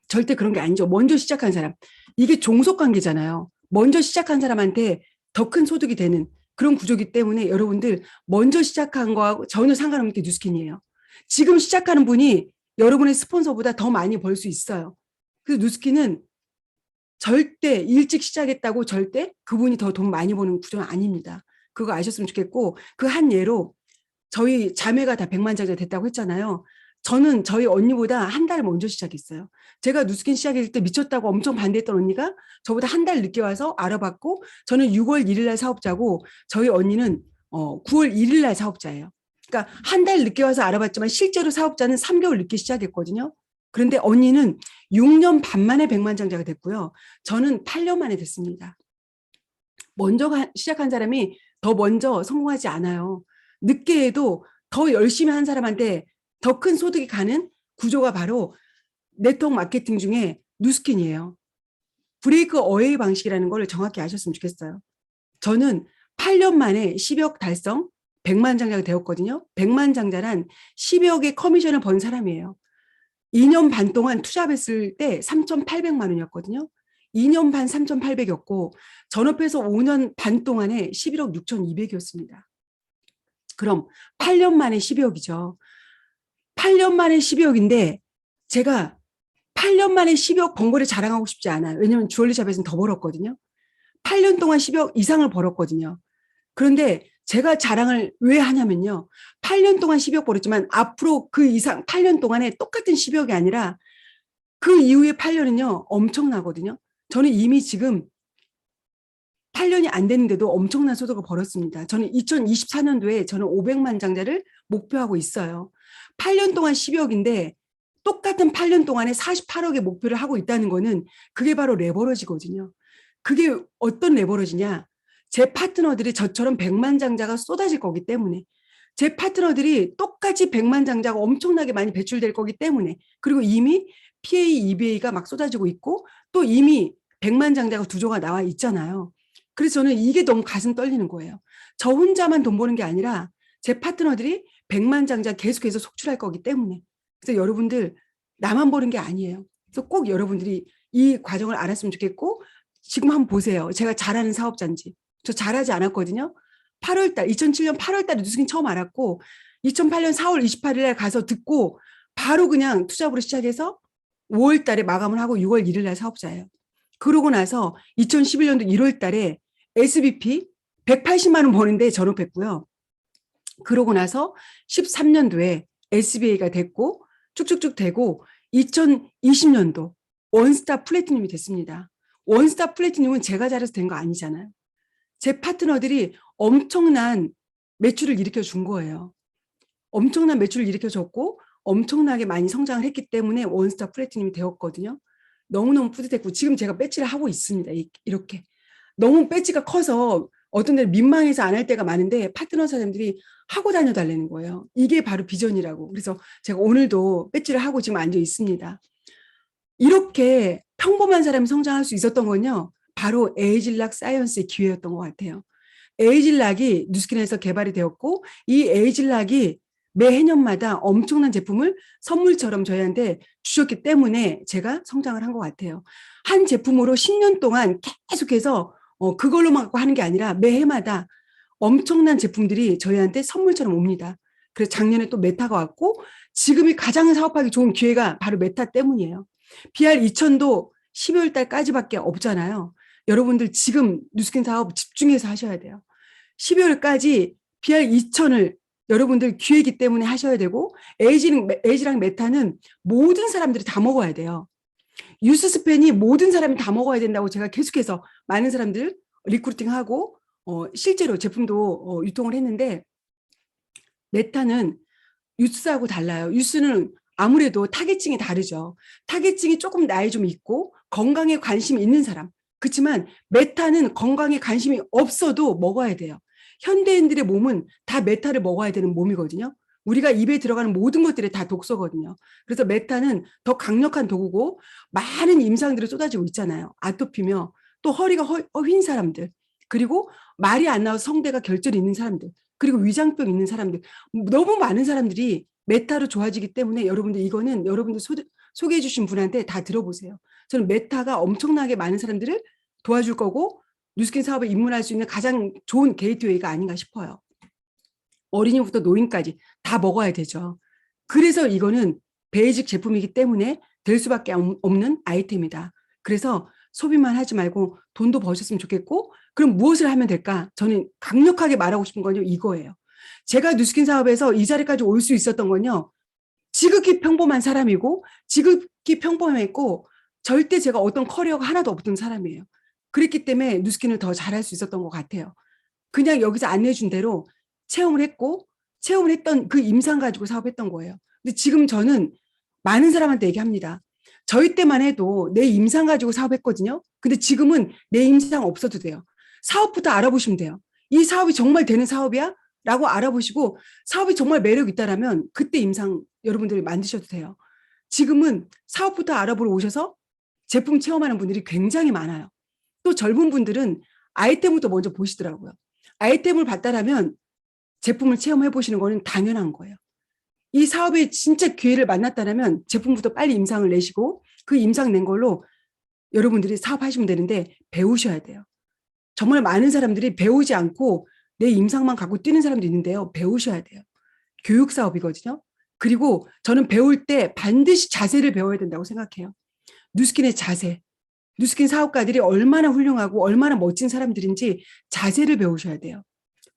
절대 그런 게 아니죠. 먼저 시작한 사람. 이게 종속관계잖아요. 먼저 시작한 사람한테 더 큰 소득이 되는 그런 구조기 때문에 여러분들 먼저 시작한 거하고 전혀 상관없는 게 누스킨이에요. 지금 시작하는 분이 여러분의 스폰서보다 더 많이 벌 수 있어요. 그래서 누스킨은 절대 일찍 시작했다고 절대 그분이 더 돈 많이 버는 구조는 아닙니다. 그거 아셨으면 좋겠고, 그 한 예로 저희 자매가 다 백만장자 됐다고 했잖아요. 저는 저희 언니보다 한 달 먼저 시작했어요. 제가 누스킨 시작했을 때 미쳤다고 엄청 반대했던 언니가 저보다 한 달 늦게 와서 알아봤고, 저는 6월 1일 날 사업자고 저희 언니는 9월 1일 날 사업자예요. 그러니까 한 달 늦게 와서 알아봤지만 실제로 사업자는 3개월 늦게 시작했거든요. 그런데 언니는 6년 반 만에 백만장자가 됐고요. 저는 8년 만에 됐습니다. 먼저 시작한 사람이 더 먼저 성공하지 않아요. 늦게 해도 더 열심히 한 사람한테 더 큰 소득이 가는 구조가 바로 네트워크 마케팅 중에 누스킨이에요. 브레이크 어웨이 방식이라는 걸 정확히 아셨으면 좋겠어요. 저는 8년 만에 10억 달성, 100만 장자가 되었거든요. 100만 장자란 10억의 커미션을 번 사람이에요. 2년 반 동안 투잡했을 때 3,800만 원이었거든요. 2년 반 3,800이었고 전업해서 5년 반 동안에 11억 6,200이었습니다. 그럼 8년 만에 12억이죠. 8년 만에 12억인데 제가 8년 만에 12억 번 거를 자랑하고 싶지 않아요. 왜냐하면 주얼리샵에서는 더 벌었거든요. 8년 동안 12억 이상을 벌었거든요. 그런데 제가 자랑을 왜 하냐면요. 8년 동안 10억 벌었지만 앞으로 그 이상 8년 동안에 똑같은 10억이 아니라 그 이후에 8년은요. 엄청나거든요. 저는 이미 지금 8년이 안 됐는데도 엄청난 소득을 벌었습니다. 저는 2024년도에 저는 500만 장자를 목표하고 있어요. 8년 동안 10억인데 똑같은 8년 동안에 48억의 목표를 하고 있다는 거는 그게 바로 레버러지거든요. 그게 어떤 레버러지냐? 제 파트너들이 저처럼 100만 장자가 쏟아질 거기 때문에, 제 파트너들이 똑같이 100만 장자가 엄청나게 많이 배출될 거기 때문에, 그리고 이미 PA, EBA가 막 쏟아지고 있고 또 이미 100만 장자가 두조가 나와 있잖아요. 그래서 저는 이게 너무 가슴 떨리는 거예요. 저 혼자만 돈 버는 게 아니라 제 파트너들이 100만 장자 계속해서 속출할 거기 때문에. 그래서 여러분들 나만 버는 게 아니에요. 그래서 꼭 여러분들이 이 과정을 알았으면 좋겠고, 지금 한번 보세요. 제가 잘하는 사업자인지. 저 잘하지 않았거든요. 8월 달, 2007년 8월 달에 누스킨 처음 알았고 2008년 4월 28일에 가서 듣고 바로 그냥 투잡으로 시작해서 5월 달에 마감을 하고 6월 1일 날 사업자예요. 그러고 나서 2011년도 1월 달에 SBP 180만 원 버는데 전업했고요. 그러고 나서 13년도에 SBA가 됐고 쭉쭉쭉 되고 2020년도 원스타 플래티늄이 됐습니다. 원스타 플래티늄은 제가 잘해서 된 거 아니잖아요. 제 파트너들이 엄청난 매출을 일으켜 준 거예요. 엄청난 매출을 일으켜 줬고 엄청나게 많이 성장을 했기 때문에 원스타 플래티늄이 되었거든요. 너무너무 뿌듯했고 지금 제가 배지를 하고 있습니다. 이렇게. 너무 배지가 커서 어떤 데는 민망해서 안 할 때가 많은데 파트너 사장님들이 하고 다녀달라는 거예요. 이게 바로 비전이라고. 그래서 제가 오늘도 배지를 하고 지금 앉아 있습니다. 이렇게 평범한 사람이 성장할 수 있었던 건요. 바로 에이질락 사이언스의 기회였던 것 같아요. 에이질락이 누스킨에서 개발이 되었고 이 에이질락이 매해년마다 엄청난 제품을 선물처럼 저희한테 주셨기 때문에 제가 성장을 한 것 같아요. 한 제품으로 10년 동안 계속해서 그걸로만 갖고 하는 게 아니라 매해마다 엄청난 제품들이 저희한테 선물처럼 옵니다. 그래서 작년에 또 메타가 왔고 지금이 가장 사업하기 좋은 기회가 바로 메타 때문이에요. BR2000도 12월 달까지밖에 없잖아요. 여러분들 지금 누스킨 사업 집중해서 하셔야 돼요. 12월까지 BR2000을 여러분들 기회이기 때문에 하셔야 되고 에이지랑 메타는 모든 사람들이 다 먹어야 돼요. 유스스펜이 모든 사람이 다 먹어야 된다고 제가 계속해서 많은 사람들 리크루팅하고 실제로 제품도 유통을 했는데 메타는 유스하고 달라요. 유스는 아무래도 타겟층이 다르죠. 타겟층이 조금 나이 좀 있고 건강에 관심이 있는 사람. 그렇지만 메타는 건강에 관심이 없어도 먹어야 돼요. 현대인들의 몸은 다 메타를 먹어야 되는 몸이거든요. 우리가 입에 들어가는 모든 것들이 다 독소거든요. 그래서 메타는 더 강력한 도구고 많은 임상들이 쏟아지고 있잖아요. 아토피며 또 허리가 휜 사람들, 그리고 말이 안 나와서 성대가 결절이 있는 사람들, 그리고 위장병 있는 사람들, 너무 많은 사람들이 메타로 좋아지기 때문에 여러분들 이거는 여러분들 소개해 주신 분한테 다 들어보세요. 저는 메타가 엄청나게 많은 사람들을 도와줄 거고 누스킨 사업에 입문할 수 있는 가장 좋은 게이트웨이가 아닌가 싶어요. 어린이부터 노인까지 다 먹어야 되죠. 그래서 이거는 베이직 제품이기 때문에 될 수밖에 없는 아이템이다. 그래서 소비만 하지 말고 돈도 버셨으면 좋겠고, 그럼 무엇을 하면 될까? 저는 강력하게 말하고 싶은 건요, 이거예요. 제가 누스킨 사업에서 이 자리까지 올 수 있었던 건요, 지극히 평범한 사람이고, 지극히 평범했고, 절대 제가 어떤 커리어가 하나도 없던 사람이에요. 그랬기 때문에 누스킨을 더 잘할 수 있었던 것 같아요. 그냥 여기서 안내준 대로 체험을 했고, 체험을 했던 그 임상 가지고 사업했던 거예요. 근데 지금 저는 많은 사람한테 얘기합니다. 저희 때만 해도 내 임상 가지고 사업했거든요. 근데 지금은 내 임상 없어도 돼요. 사업부터 알아보시면 돼요. 이 사업이 정말 되는 사업이야? 라고 알아보시고 사업이 정말 매력 있다라면 그때 임상 여러분들이 만드셔도 돼요. 지금은 사업부터 알아보러 오셔서 제품 체험하는 분들이 굉장히 많아요. 또 젊은 분들은 아이템부터 먼저 보시더라고요. 아이템을 봤다라면 제품을 체험해 보시는 거는 당연한 거예요. 이 사업에 진짜 기회를 만났다면 제품부터 빨리 임상을 내시고 그 임상 낸 걸로 여러분들이 사업하시면 되는데 배우셔야 돼요. 정말 많은 사람들이 배우지 않고 내 임상만 갖고 뛰는 사람도 있는데요. 배우셔야 돼요. 교육 사업이거든요. 그리고 저는 배울 때 반드시 자세를 배워야 된다고 생각해요. 누스킨의 자세. 누스킨 사업가들이 얼마나 훌륭하고 얼마나 멋진 사람들인지 자세를 배우셔야 돼요.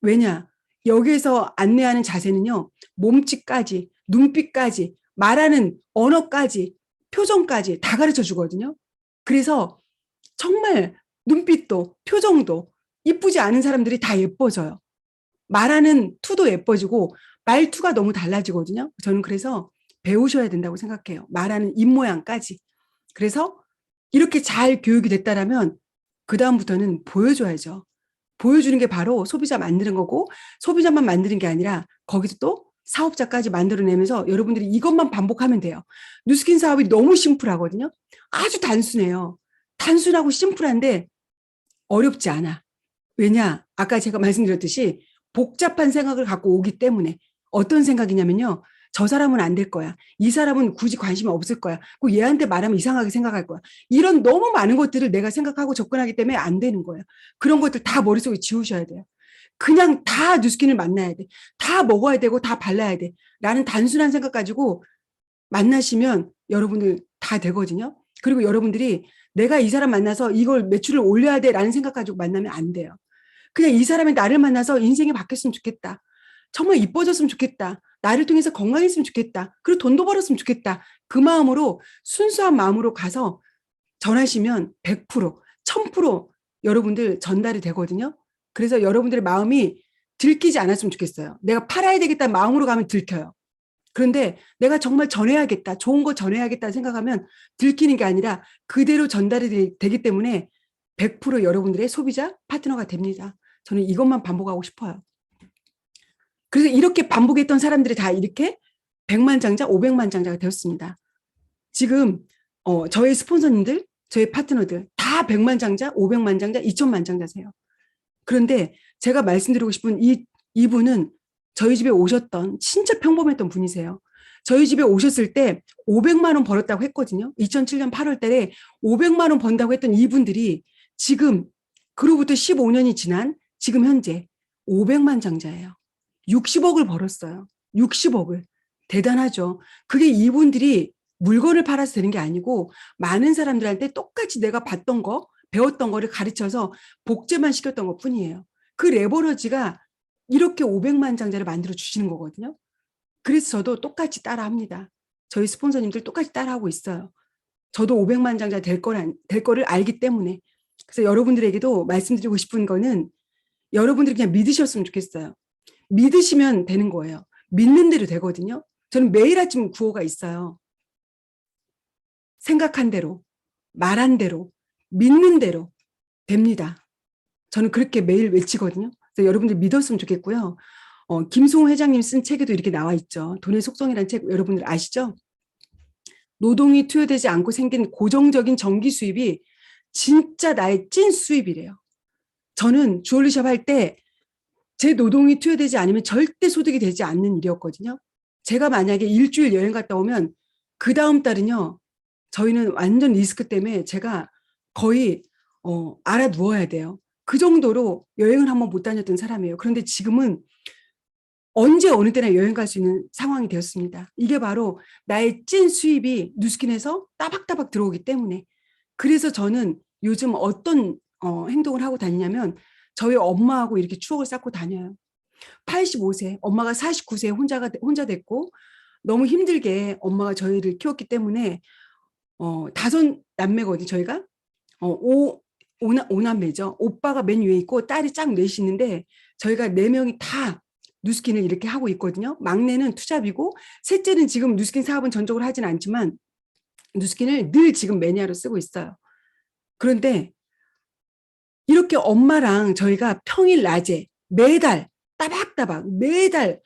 왜냐? 여기에서 안내하는 자세는요, 몸짓까지, 눈빛까지, 말하는 언어까지, 표정까지 다 가르쳐 주거든요. 그래서 정말 눈빛도, 표정도 이쁘지 않은 사람들이 다 예뻐져요. 말하는 투도 예뻐지고, 말투가 너무 달라지거든요. 저는 그래서 배우셔야 된다고 생각해요. 말하는 입모양까지. 그래서 이렇게 잘 교육이 됐다라면, 그다음부터는 보여줘야죠. 보여주는 게 바로 소비자 만드는 거고 소비자만 만드는 게 아니라 거기서 또 사업자까지 만들어내면서 여러분들이 이것만 반복하면 돼요. 누스킨 사업이 너무 심플하거든요. 아주 단순해요. 단순하고 심플한데 어렵지 않아. 왜냐? 아까 제가 말씀드렸듯이 복잡한 생각을 갖고 오기 때문에 어떤 생각이냐면요. 저 사람은 안 될 거야. 이 사람은 굳이 관심이 없을 거야. 그 얘한테 말하면 이상하게 생각할 거야. 이런 너무 많은 것들을 내가 생각하고 접근하기 때문에 안 되는 거예요. 그런 것들 다 머릿속에 지우셔야 돼요. 그냥 다 뉴스킨을 만나야 돼. 다 먹어야 되고 다 발라야 돼. 라는 단순한 생각 가지고 만나시면 여러분들 다 되거든요. 그리고 여러분들이 내가 이 사람 만나서 이걸 매출을 올려야 돼라는 생각 가지고 만나면 안 돼요. 그냥 이 사람이 나를 만나서 인생이 바뀌었으면 좋겠다. 정말 이뻐졌으면 좋겠다. 나를 통해서 건강했으면 좋겠다. 그리고 돈도 벌었으면 좋겠다. 그 마음으로 순수한 마음으로 가서 전하시면 100%, 1000% 여러분들 전달이 되거든요. 그래서 여러분들의 마음이 들키지 않았으면 좋겠어요. 내가 팔아야 되겠다는 마음으로 가면 들켜요. 그런데 내가 정말 전해야겠다. 좋은 거 전해야겠다 생각하면 들키는 게 아니라 그대로 전달이 되기 때문에 100% 여러분들의 소비자 파트너가 됩니다. 저는 이것만 반복하고 싶어요. 그래서 이렇게 반복했던 사람들이 다 이렇게 100만 장자, 500만 장자가 되었습니다. 지금 저희 스폰서님들, 저희 파트너들 다 100만 장자, 500만 장자, 2000만 장자세요. 그런데 제가 말씀드리고 싶은 이분은 저희 집에 오셨던 진짜 평범했던 분이세요. 저희 집에 오셨을 때 500만 원 벌었다고 했거든요. 2007년 8월 달에 500만 원 번다고 했던 이분들이 지금 그로부터 15년이 지난 지금 현재 500만 장자예요. 60억을 벌었어요. 60억을. 대단하죠. 그게 이분들이 물건을 팔아서 되는 게 아니고 많은 사람들한테 똑같이 내가 봤던 거, 배웠던 거를 가르쳐서 복제만 시켰던 것 뿐이에요. 그 레버러지가 이렇게 500만 장자를 만들어 주시는 거거든요. 그래서 저도 똑같이 따라합니다. 저희 스폰서님들 똑같이 따라하고 있어요. 저도 500만 장자 될 거를 알기 때문에. 그래서 여러분들에게도 말씀드리고 싶은 거는 여러분들이 그냥 믿으셨으면 좋겠어요. 믿으시면 되는 거예요. 믿는 대로 되거든요. 저는 매일 아침 구호가 있어요. 생각한 대로, 말한 대로, 믿는 대로 됩니다. 저는 그렇게 매일 외치거든요. 그래서 여러분들 믿었으면 좋겠고요. 김송호 회장님 쓴 책에도 이렇게 나와 있죠. 돈의 속성이라는 책 여러분들 아시죠? 노동이 투여되지 않고 생긴 고정적인 정기 수입이 진짜 나의 찐 수입이래요. 저는 주얼리샵 할 때 제 노동이 투여되지 않으면 절대 소득이 되지 않는 일이었거든요. 제가 만약에 일주일 여행 갔다 오면 그 다음 달은요. 저희는 완전 리스크 때문에 제가 거의 알아 누워야 돼요. 그 정도로 여행을 한번 못 다녔던 사람이에요. 그런데 지금은 언제 어느 때나 여행 갈 수 있는 상황이 되었습니다. 이게 바로 나의 찐 수입이 누스킨에서 따박따박 들어오기 때문에. 그래서 저는 요즘 어떤 행동을 하고 다니냐면 저희 엄마하고 이렇게 추억을 쌓고 다녀요. 85세, 엄마가 49세에 혼자 됐고 너무 힘들게 엄마가 저희를 키웠기 때문에 다섯 남매거든요, 저희가. 오남매죠. 오빠가 맨 위에 있고 딸이 짝 넷이 있는데 저희가 네 명이 다 누스킨을 이렇게 하고 있거든요. 막내는 투잡이고 셋째는 지금 누스킨 사업은 전적으로 하진 않지만 누스킨을 늘 지금 매니아로 쓰고 있어요. 그런데 이렇게 엄마랑 저희가 평일 낮에 매달 따박따박 매달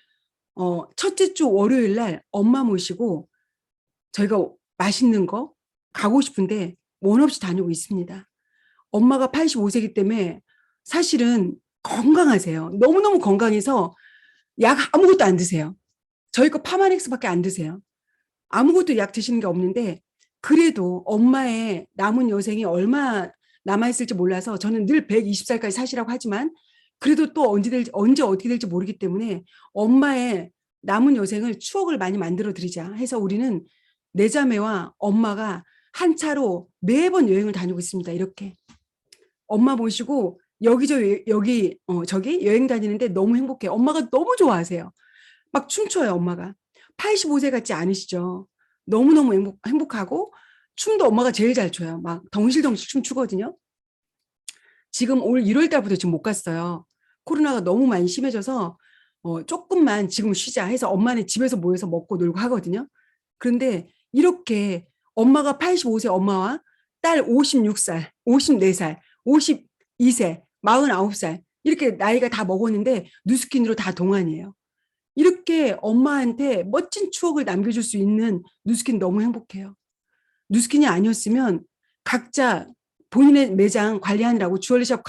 첫째 주 월요일 날 엄마 모시고 저희가 맛있는 거 가고 싶은데 원 없이 다니고 있습니다. 엄마가 85세이기 때문에 사실은 건강하세요. 너무너무 건강해서 약 아무것도 안 드세요. 저희 거 파마넥스밖에 안 드세요. 아무것도 약 드시는 게 없는데 그래도 엄마의 남은 여생이 얼마 남아있을지 몰라서 저는 늘 120살까지 사시라고 하지만 그래도 또 언제 어떻게 될지 모르기 때문에 엄마의 남은 여생을 추억을 많이 만들어 드리자 해서 우리는 네 자매와 엄마가 한 차로 매번 여행을 다니고 있습니다. 이렇게 엄마 모시고 여기 저기 여행 다니는데 너무 행복해요. 엄마가 너무 좋아하세요. 막 춤춰요, 엄마가. 85세 같지 않으시죠? 너무너무 행복하고 춤도 엄마가 제일 잘 춰요. 막 덩실덩실 춤추거든요. 지금 올 1월 달부터 지금 못 갔어요. 코로나가 너무 많이 심해져서 조금만 지금 쉬자 해서 엄마는 집에서 모여서 먹고 놀고 하거든요. 그런데 이렇게 엄마가 85세 엄마와 딸 56살, 54살, 52세, 49살 이렇게 나이가 다 먹었는데 누스킨으로 다 동안이에요. 이렇게 엄마한테 멋진 추억을 남겨줄 수 있는 누스킨 너무 행복해요. 누스킨이 아니었으면 각자 본인의 매장 관리하느라고 주얼리샵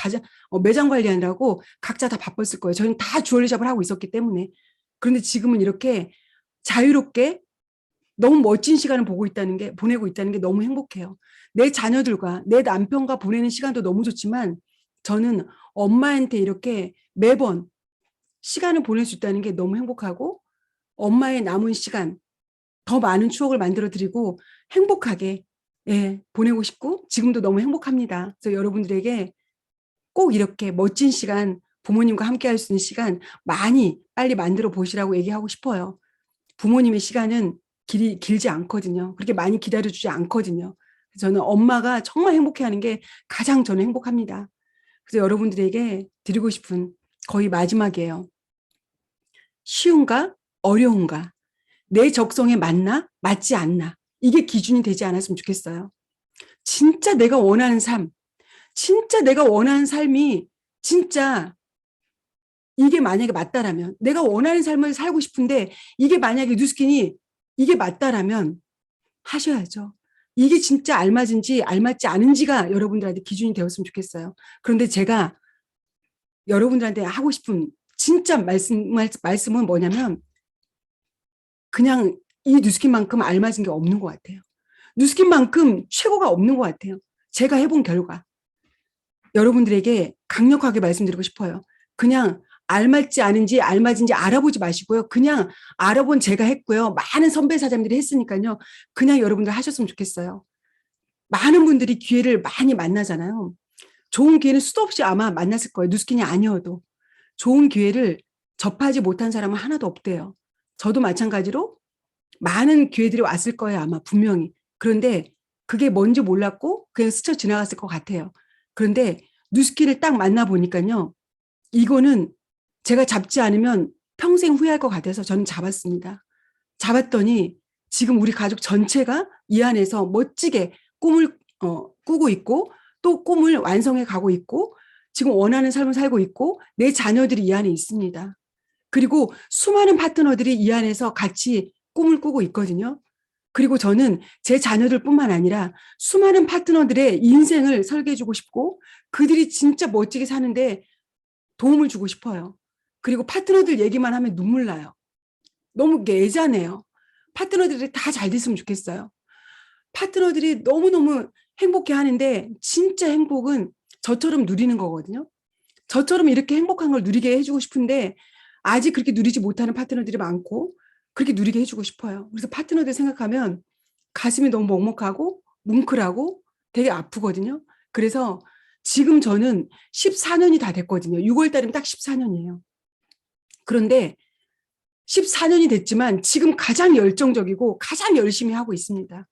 매장 관리하느라고 각자 다 바빴을 거예요. 저희는 다 주얼리샵을 하고 있었기 때문에. 그런데 지금은 이렇게 자유롭게 너무 멋진 시간을 보내고 있다는 게 너무 행복해요. 내 자녀들과 내 남편과 보내는 시간도 너무 좋지만 저는 엄마한테 이렇게 매번 시간을 보낼 수 있다는 게 너무 행복하고 엄마의 남은 시간 더 많은 추억을 만들어 드리고 행복하게 보내고 싶고 지금도 너무 행복합니다. 그래서 여러분들에게 꼭 이렇게 멋진 시간 부모님과 함께 할 수 있는 시간 많이 빨리 만들어 보시라고 얘기하고 싶어요. 부모님의 시간은 길지 않거든요. 그렇게 많이 기다려주지 않거든요. 저는 엄마가 정말 행복해하는 게 가장 저는 행복합니다. 그래서 여러분들에게 드리고 싶은 거의 마지막이에요. 쉬운가? 어려운가? 내 적성에 맞나? 맞지 않나? 이게 기준이 되지 않았으면 좋겠어요. 진짜 내가 원하는 삶, 진짜 내가 원하는 삶이 진짜 이게 만약에 맞다라면 내가 원하는 삶을 살고 싶은데 이게 만약에 누스킨이 이게 맞다라면 하셔야죠. 이게 진짜 알맞은지 알맞지 않은지가 여러분들한테 기준이 되었으면 좋겠어요. 그런데 제가 여러분들한테 하고 싶은 진짜 말씀은 뭐냐면 그냥 이 누스킨만큼 알맞은 게 없는 것 같아요. 누스킨만큼 최고가 없는 것 같아요. 제가 해본 결과. 여러분들에게 강력하게 말씀드리고 싶어요. 그냥 알맞지 않은지 알맞은지 알아보지 마시고요. 그냥 알아본 제가 했고요. 많은 선배 사장님들이 했으니까요. 그냥 여러분들 하셨으면 좋겠어요. 많은 분들이 기회를 많이 만나잖아요. 좋은 기회는 수도 없이 아마 만났을 거예요. 누스킨이 아니어도. 좋은 기회를 접하지 못한 사람은 하나도 없대요. 저도 마찬가지로 많은 기회들이 왔을 거예요. 아마 분명히. 그런데 그게 뭔지 몰랐고 그냥 스쳐 지나갔을 것 같아요. 그런데 누스킨을 딱 만나보니까요. 이거는 제가 잡지 않으면 평생 후회할 것 같아서 저는 잡았습니다. 잡았더니 지금 우리 가족 전체가 이 안에서 멋지게 꿈을 꾸고 있고 또 꿈을 완성해 가고 있고 지금 원하는 삶을 살고 있고 내 자녀들이 이 안에 있습니다. 그리고 수많은 파트너들이 이 안에서 같이 꿈을 꾸고 있거든요. 그리고 저는 제 자녀들뿐만 아니라 수많은 파트너들의 인생을 설계해주고 싶고 그들이 진짜 멋지게 사는데 도움을 주고 싶어요. 그리고 파트너들 얘기만 하면 눈물 나요. 너무 애잔해요. 파트너들이 다 잘 됐으면 좋겠어요. 파트너들이 너무너무 행복해 하는데 진짜 행복은 저처럼 누리는 거거든요. 저처럼 이렇게 행복한 걸 누리게 해주고 싶은데 아직 그렇게 누리지 못하는 파트너들이 많고 그렇게 누리게 해주고 싶어요. 그래서 파트너들 생각하면 가슴이 너무 먹먹하고 뭉클하고 되게 아프거든요. 그래서 지금 저는 14년이 다 됐거든요. 6월 달이면 딱 14년이에요. 그런데 14년이 됐지만 지금 가장 열정적이고 가장 열심히 하고 있습니다.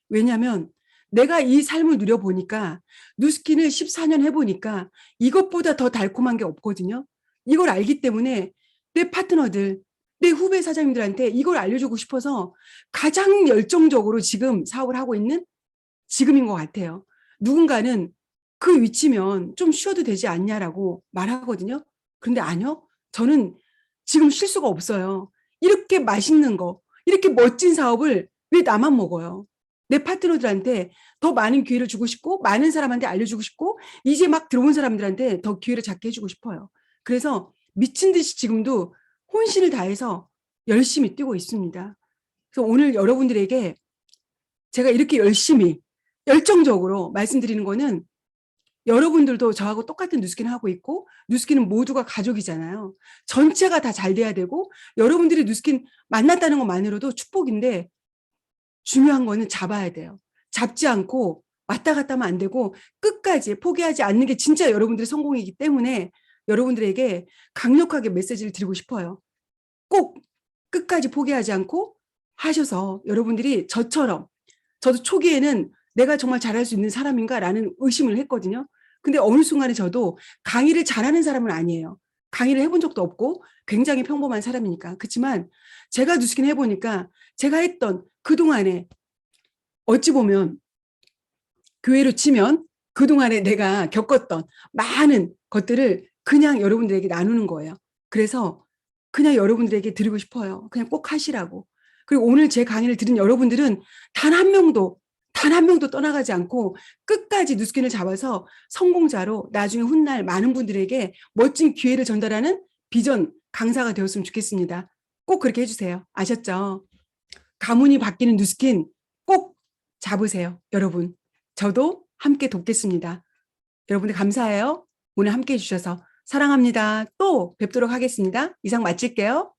왜냐하면 내가 이 삶을 누려보니까 누스킨을 14년 해보니까 이것보다 더 달콤한 게 없거든요. 이걸 알기 때문에 내 파트너들, 내 후배 사장님들한테 이걸 알려주고 싶어서 가장 열정적으로 지금 사업을 하고 있는 지금인 것 같아요. 누군가는 그 위치면 좀 쉬어도 되지 않냐라고 말하거든요. 그런데 아니요. 저는 지금 쉴 수가 없어요. 이렇게 맛있는 거, 이렇게 멋진 사업을 왜 나만 먹어요? 내 파트너들한테 더 많은 기회를 주고 싶고, 많은 사람한테 알려주고 싶고, 이제 막 들어온 사람들한테 더 기회를 잡게 해주고 싶어요. 그래서 미친 듯이 지금도 혼신을 다해서 열심히 뛰고 있습니다. 그래서 오늘 여러분들에게 제가 이렇게 열심히 열정적으로 말씀드리는 거는 여러분들도 저하고 똑같은 뉴스킨을 하고 있고 뉴스킨은 모두가 가족이잖아요. 전체가 다 잘 돼야 되고 여러분들이 뉴스킨 만났다는 것만으로도 축복인데 중요한 거는 잡아야 돼요. 잡지 않고 왔다 갔다 하면 안 되고 끝까지 포기하지 않는 게 진짜 여러분들의 성공이기 때문에 여러분들에게 강력하게 메시지를 드리고 싶어요. 꼭 끝까지 포기하지 않고 하셔서 여러분들이 저처럼 저도 초기에는 내가 정말 잘할 수 있는 사람인가라는 의심을 했거든요. 근데 어느 순간에 저도 강의를 잘하는 사람은 아니에요. 강의를 해본 적도 없고 굉장히 평범한 사람이니까. 그렇지만 제가 뉴스킨 해보니까 제가 했던 그동안에 어찌 보면 교회로 치면 그동안에 내가 겪었던 많은 것들을 그냥 여러분들에게 나누는 거예요. 그래서 그냥 여러분들에게 드리고 싶어요. 그냥 꼭 하시라고. 그리고 오늘 제 강의를 들은 여러분들은 단 한 명도 떠나가지 않고 끝까지 뉴스킨을 잡아서 성공자로 나중에 훗날 많은 분들에게 멋진 기회를 전달하는 비전 강사가 되었으면 좋겠습니다. 꼭 그렇게 해주세요. 아셨죠? 가문이 바뀌는 뉴스킨 꼭 잡으세요, 여러분. 저도 함께 돕겠습니다. 여러분들 감사해요. 오늘 함께 해주셔서 사랑합니다. 또 뵙도록 하겠습니다. 이상 마칠게요.